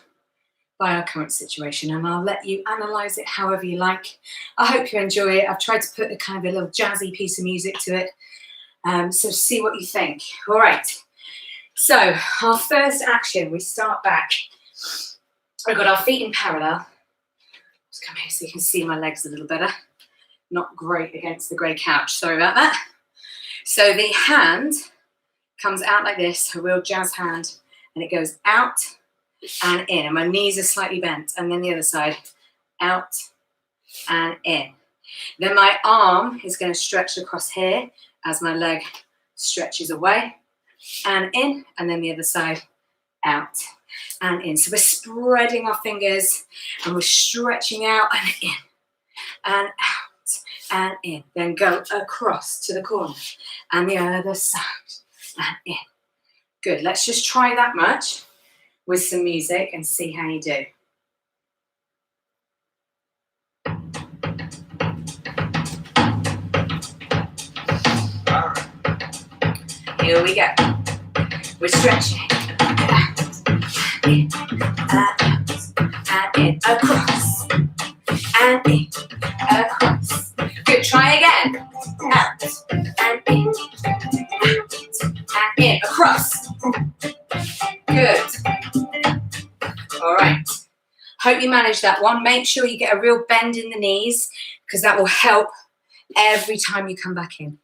by our current situation, and I'll let you analyse it however you like. I hope you enjoy it. I've tried to put a kind of a little jazzy piece of music to it, so see what you think. All right, so our first action, we start back. I've got our feet in parallel. Just come here so you can see my legs a little better. Not great against the grey couch, sorry about that. So the hand comes out like this, a real jazz hand, and it goes out and in, and my knees are slightly bent, and then the other side, out and in. Then my arm is going to stretch across here as my leg stretches away, and in, and then the other side, out and in. So we're spreading our fingers, and we're stretching out and in, and out. And in, then go across to the corner and the other side and in. Good, let's just try that much with some music and see how you do. Here we go. We're stretching out, in, out, and in, across, and in, across. Good, try again. Out and in, out and in, across. Good. All right. Hope you manage that one. Make sure you get a real bend in the knees because that will help every time you come back in.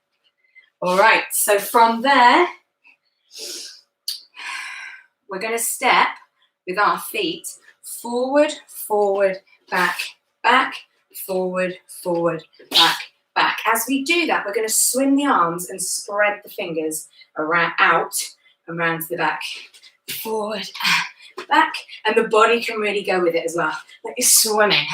All right, so from there, we're going to step with our feet forward, forward, back, back, forward, forward, back, back. As we do that, we're going to swing the arms and spread the fingers around, out and round to the back. Forward, back, and the body can really go with it as well. Like you're swimming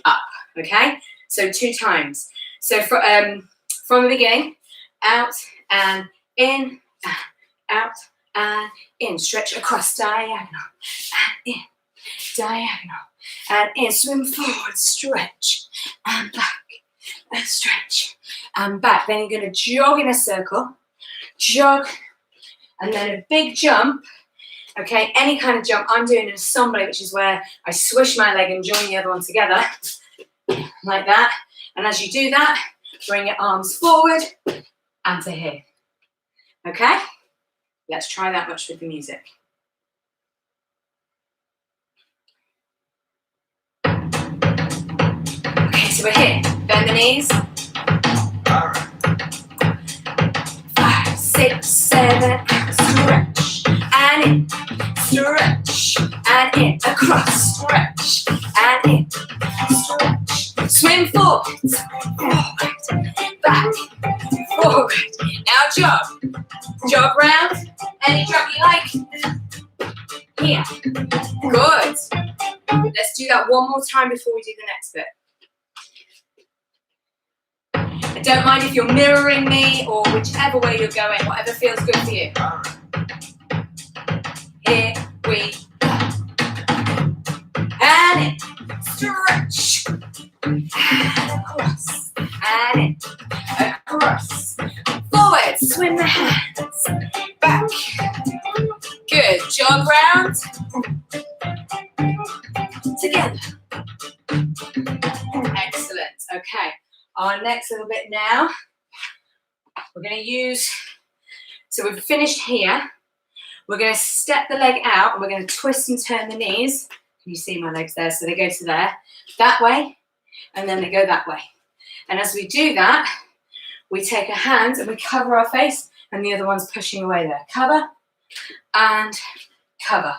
up, okay? So 2 times. So from the beginning, out and in, out and in. Stretch across, diagonal, and in, diagonal, and in. Swim forward, stretch, and back, and stretch, and back. Then you're going to jog in a circle, jog, and then a big jump. Okay, any kind of jump. I'm doing an assemble, which is where I swish my leg and join the other one together, like that. And as you do that, bring your arms forward and to here. Okay, let's try that much with the music. Okay, so we're here. Bend the knees. 5, 6, 7, stretch and in. Stretch and in, across, stretch and in, stretch, swim forward, forward, back, forward. Now jog round, any jog you like, here, good. Let's do that one more time before we do the next bit. I don't mind if you're mirroring me or whichever way you're going, whatever feels good for you. Here we go. And in, stretch, and across, and in, across, forward, swim the hands, back, good, jog round, together, excellent, okay, our next little bit now, we're going to use, so we've finished here. We're going to step the leg out and we're going to twist and turn the knees. Can you see my legs there? So they go to there, that way, and then they go that way. And as we do that, we take our hands and we cover our face and the other one's pushing away there. Cover and cover.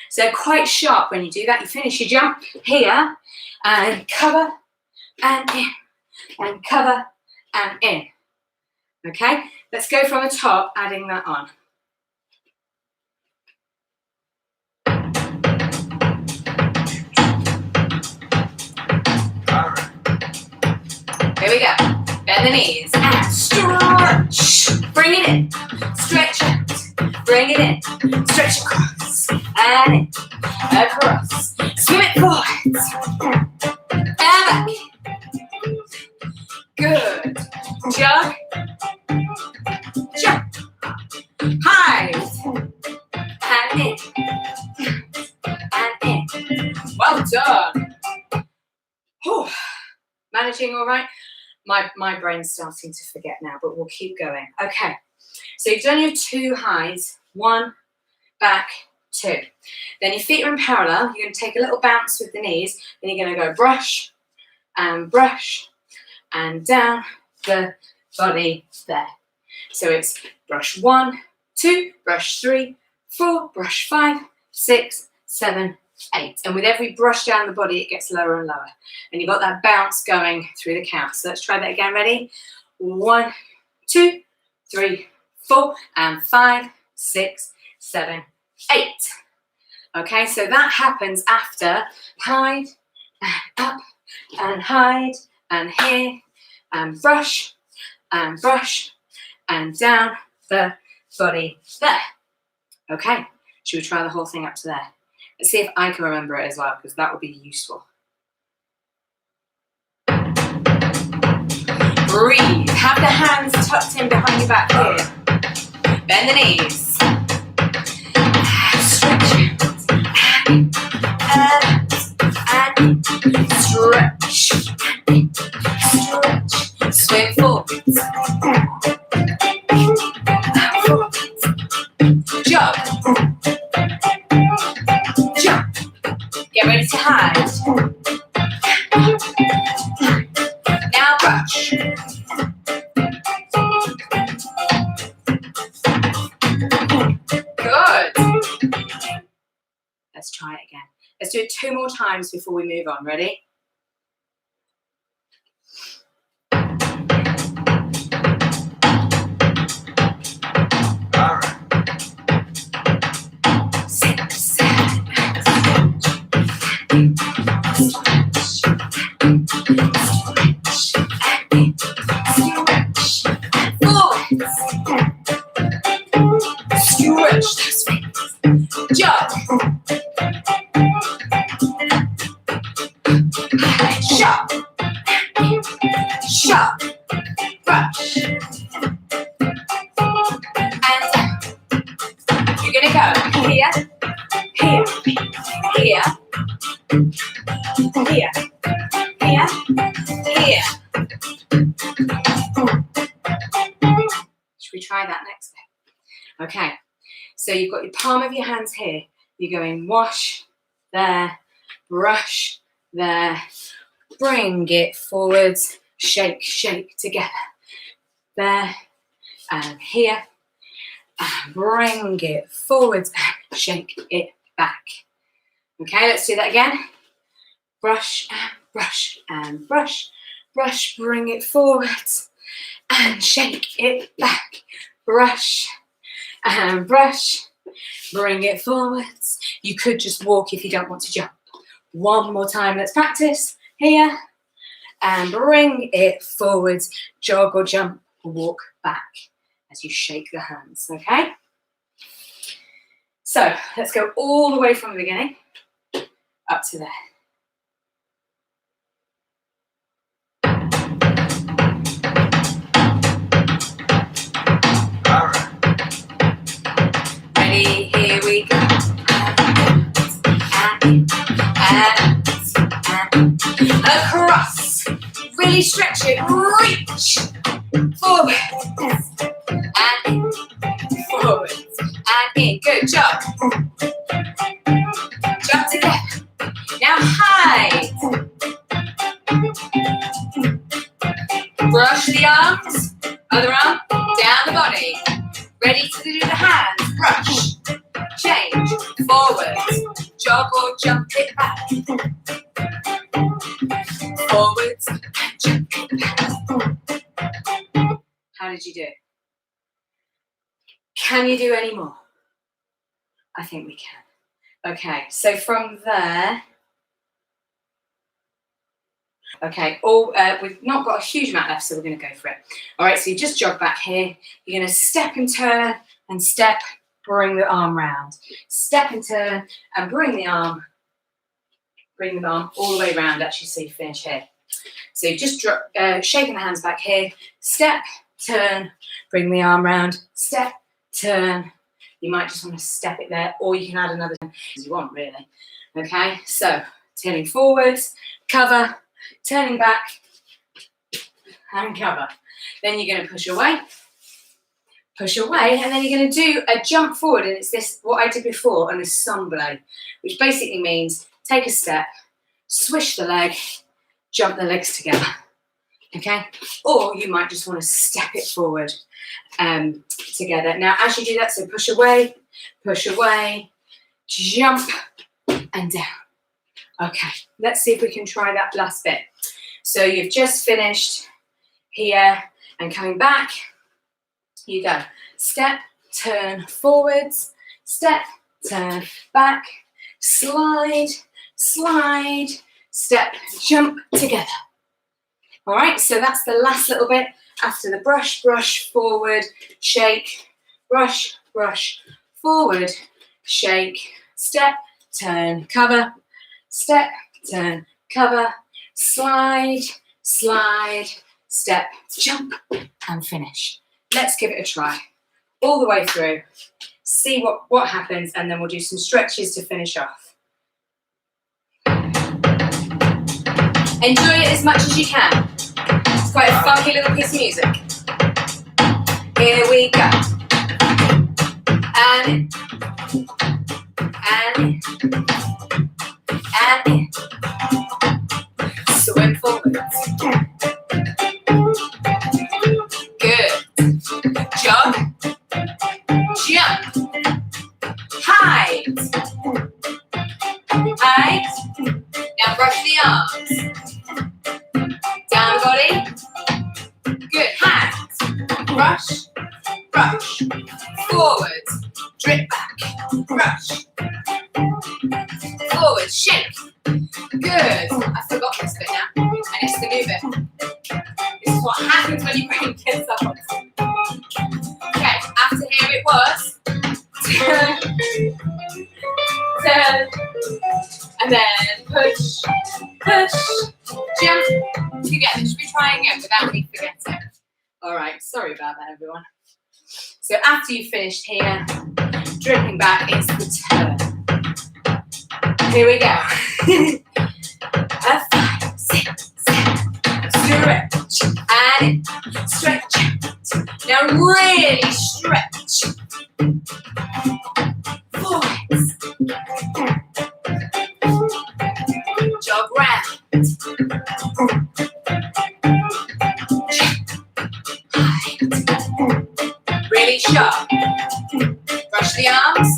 So they're quite sharp when you do that. You finish your jump here and cover and in and cover and in. Okay, let's go from the top, adding that on. Here we go. Bend the knees and stretch. Bring it in. Stretch out. Bring it in. Stretch across and in. Across. Swim it forward. And back. Good. Jump. Jump. Hide. And in. And in. Well done. Whew. Managing all right? My brain's starting to forget now, but we'll keep going. Okay, so you've done your 2 highs, 1, back, 2. Then your feet are in parallel. You're going to take a little bounce with the knees. Then you're going to go brush, and down the body there. So it's brush 1, 2, brush 3, 4, brush 5, 6, 7, 8. And with every brush down the body, it gets lower and lower. And you've got that bounce going through the count. So let's try that again. Ready? 1, 2, 3, 4, and 5, 6, 7, 8. Okay, so that happens after hide, and up, and hide, and here, and brush, and down the body there. Okay, should we try the whole thing up to there? Let's see if I can remember it as well, because that would be useful. Breathe. Have the hands tucked in behind your back here. Bend the knees. Stretch and stretch. Stretch. Swing forward. Jump. Jump. Get ready to hide. Now brush. Let's try it again. Let's do it 2 more times before we move on. Ready? All right. 6, 7, 4, stretch, jump, shop, shop, brush, and down. You're gonna go here, here, here, here, here, here. Should we try that next bit? Okay, so you've got your palm of your hands here. You're going wash, there, brush, there, bring it forwards, shake, shake together. There, and here, and bring it forwards, and shake it back. Okay, let's do that again. Brush, and brush, and brush, brush, bring it forwards, and shake it back. Brush, and brush, bring it forwards. You could just walk if you don't want to jump. 1 more time, let's practice. Here, and bring it forwards. Jog or jump or walk back as you shake the hands, okay? So let's go all the way from the beginning up to there. All right. Ready, here we go. And across. Really stretch it. Reach forward and in, forward and in. Good job. Jump together. Now hide. Brush the arms. Other arm down the body. Ready to do the hands. Brush. Change. Forward. Jog or jump it back. Forwards and jump it back. How did you do? Can you do any more? I think we can. Okay, so from there, okay, we've not got a huge amount left, so we're going to go for it. All right, so you just jog back here. You're going to step and turn and step, bring the arm round. Step and turn and bring the arm all the way round, actually, so you finish here. So you just drop, shaking the hands back here. Step, turn, bring the arm round. Step, turn. You might just want to step it there, or you can add another as you want, really. Okay, so turning forwards, cover, turning back, and cover. Then you're going to push away, and then you're going to do a jump forward, and it's this, what I did before, on the sun blade, which basically means take a step, swish the leg, jump the legs together. Okay, or you might just want to step it forward together. Now, as you do that, so push away, jump, and down. Okay, let's see if we can try that last bit. So you've just finished here and coming back. You go step, turn forwards, step, turn back, slide, slide, step, jump together. All right, so that's the last little bit. After the brush, brush, forward, shake, brush, brush, forward, shake, step, turn, cover, step, turn, cover, slide, slide, step, jump, and finish. Let's give it a try. All the way through. See what happens, and then we'll do some stretches to finish off. Enjoy it as much as you can. It's quite a funky little piece of music. Here we go. And in. And in. And in. Swim forwards. Good. Jog. Jump. Hide. brush the arms. Down the body. Good. Hands. Brush. Brush. Forward. Drip back. Brush. Forward. Shake. Good. I forgot this bit now. And it's the new bit. This is what happens when you bring kids up. Okay, after here it was turn, turn, and then push, push, jump. Together. Should we try again without me forgetting? Alright, sorry about that everyone. So after you've finished here, dripping back, it's the turn. Here we go. A 5, 6, 7, stretch, and stretch. Now really stretch. Forwards. Jog round. Really sharp. Brush the arms.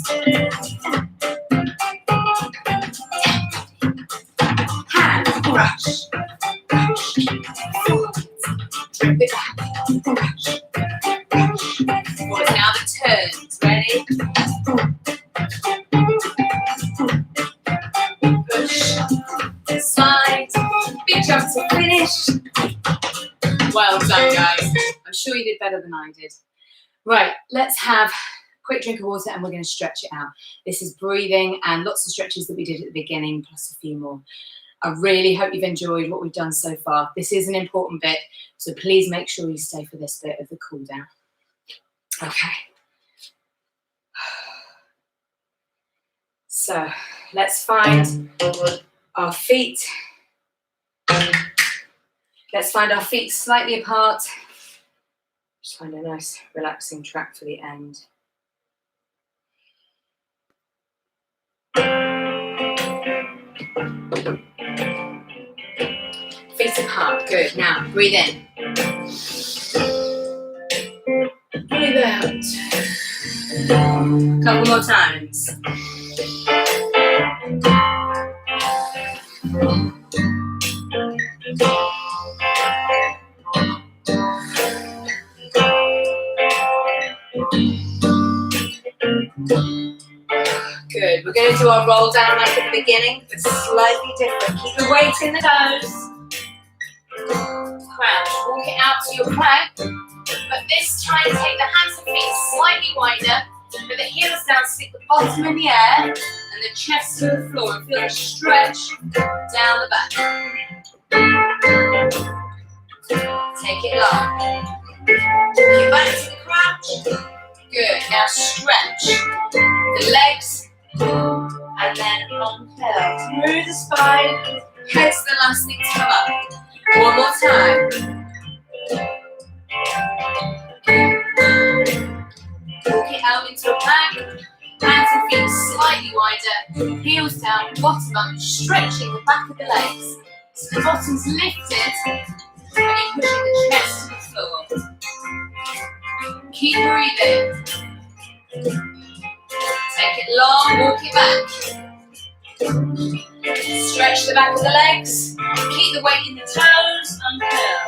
Hand, brush. Brush. Forwards. Drip it back. Brush. Forwards. Now the turns. Ready? Push. Slide. Big jump to finish. Well done, guys. I'm sure you did better than I did. Right, let's have a quick drink of water and we're going to stretch it out. This is breathing and lots of stretches that we did at the beginning, plus a few more. I really hope you've enjoyed what we've done so far. This is an important bit, so please make sure you stay for this bit of the cool down. Okay. So let's find our feet. Let's find our feet slightly apart. Just find a nice relaxing track for the end. Feet apart, good. Now breathe in. Breathe out. Couple more times. Good. We're going to do our roll down like at the beginning, but slightly different. Keep the weight in the toes. Crouch. Walk it out to your plank. But this time, take the hands and feet slightly wider. Put the heels down, stick the bottom in the air, and the chest to the floor. And feel a stretch down the back. Take it long. Get back to the crouch. Good. Now stretch the legs. And then long tail through the spine. Head's the last thing to come up. One more time. Walk it out into a plank. Hands and feet slightly wider. Heels down, bottom up, stretching the back of the legs. So the bottom's lifted. And you're pushing the chest to the floor. Keep breathing. Take it long, walk it back. Stretch the back of the legs. Keep the weight in the toes, uncurl.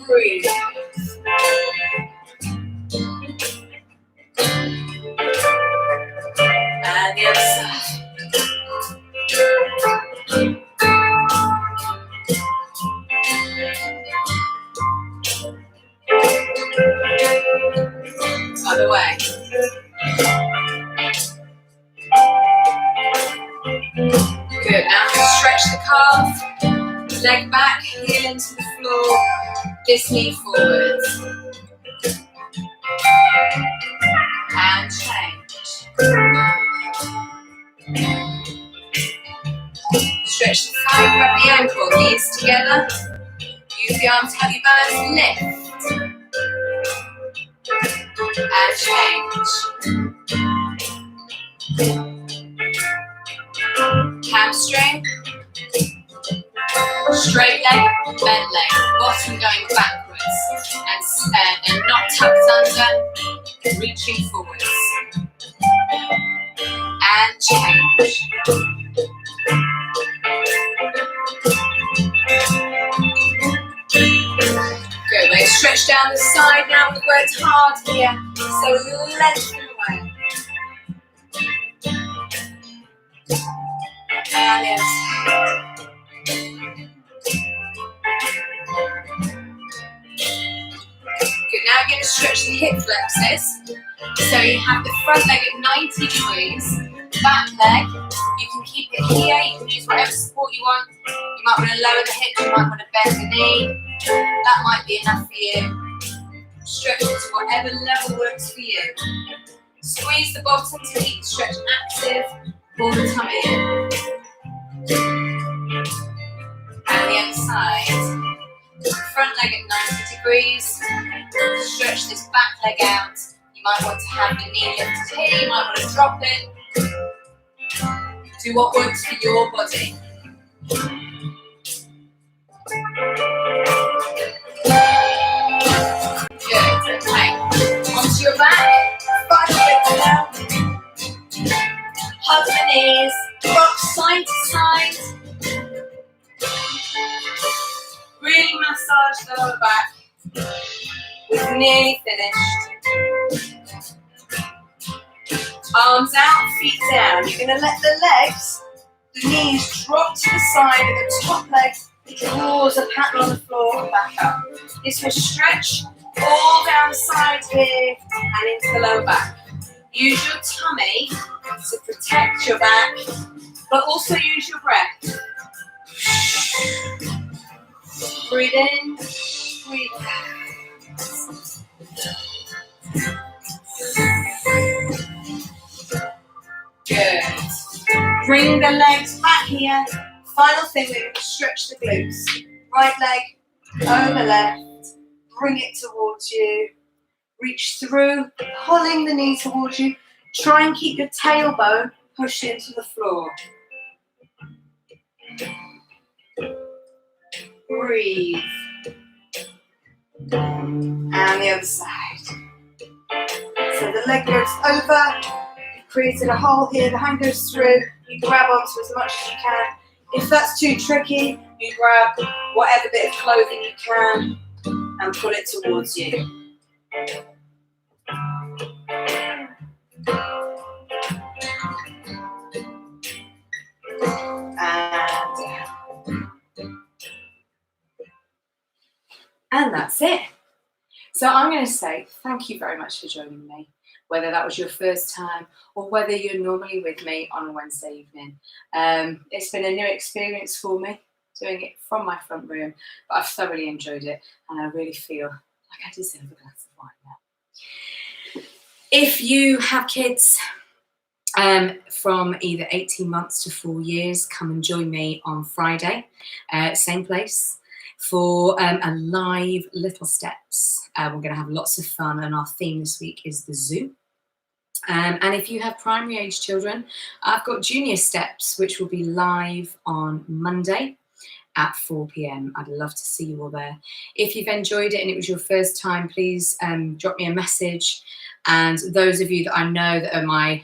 Breathe. And the other side. Other way. Good. Now stretch the calf, leg back, heel into the floor, this knee forwards. And change. Stretch the thigh, grab the ankle, knees together. Use the arms to help you balance, lift. And change. Hamstring. Straight leg, bent leg, bottom going backwards. And not tucked under, reaching forwards. and change. Good, we're going to stretch down the side now. We've worked hard here, so lengthen away. And yes. Good, now we're going to stretch the hip flexors. So you have the front leg at 90 degrees, back leg, you can keep it here, you can use whatever support you want. You might want to lower the hips, you might want to bend the knee. That might be enough for you. Stretch it to whatever level works for you. Squeeze the bottom to keep the stretch active, pull the tummy in. And the other side. Front leg at 90 degrees, stretch this back leg out. You might want to have the knee lifted here, you might want to drop it. Do what works for your body. Good, okay. Onto your back, 5 legs down. Hug the knees, rock side to side. Really massage the lower back. We've nearly finished. Arms out, feet down. You're going to let the legs, the knees drop to the side, and the top leg draws a pattern on the floor and back up. This will stretch all down the sides here and into the lower back. Use your tummy to protect your back, but also use your breath. Breathe in, breathe out. Good. Bring the legs back here. Final thing, we're going to stretch the glutes. Right leg over left. Bring it towards you. Reach through, pulling the knee towards you. Try and keep your tailbone pushed into the floor. Breathe. And the other side. So the leg goes over. You've created a hole here. The hand goes through. You grab onto as much as you can. If that's too tricky, you grab whatever bit of clothing you can and pull it towards you. And that's it. So I'm going to say thank you very much for joining me, whether that was your first time or whether you're normally with me on a Wednesday evening. It's been a new experience for me, doing it from my front room, but I've thoroughly enjoyed it and I really feel like I deserve a glass of wine now. If you have kids from either 18 months to 4 years, come and join me on Friday, same place, for a live Little Steps. We're going to have lots of fun, and our theme this week is the zoo. And if you have primary age children, I've got Junior Steps, which will be live on Monday at 4 p.m. I'd love to see you all there. If you've enjoyed it and it was your first time, please drop me a message. And those of you that I know that are my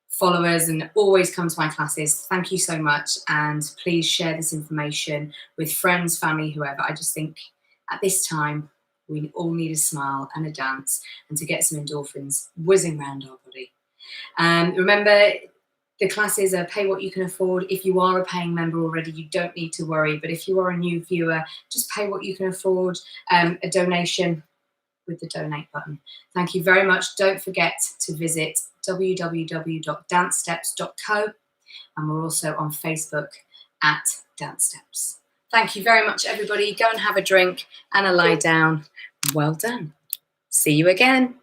followers and always come to my classes, thank you so much, and please share this information with friends, family, whoever. I just think at this time we all need a smile and a dance and to get some endorphins whizzing around our body. Remember, the classes are pay what you can afford. If you are a paying member already, you don't need to worry, but if you are a new viewer, just pay what you can afford. A donation with the donate button. Thank you very much. Don't forget to visit www.dancesteps.co, and we're also on Facebook at Dance Steps. Thank you very much, everybody. Go and have a drink and a lie down. Well done. See you again.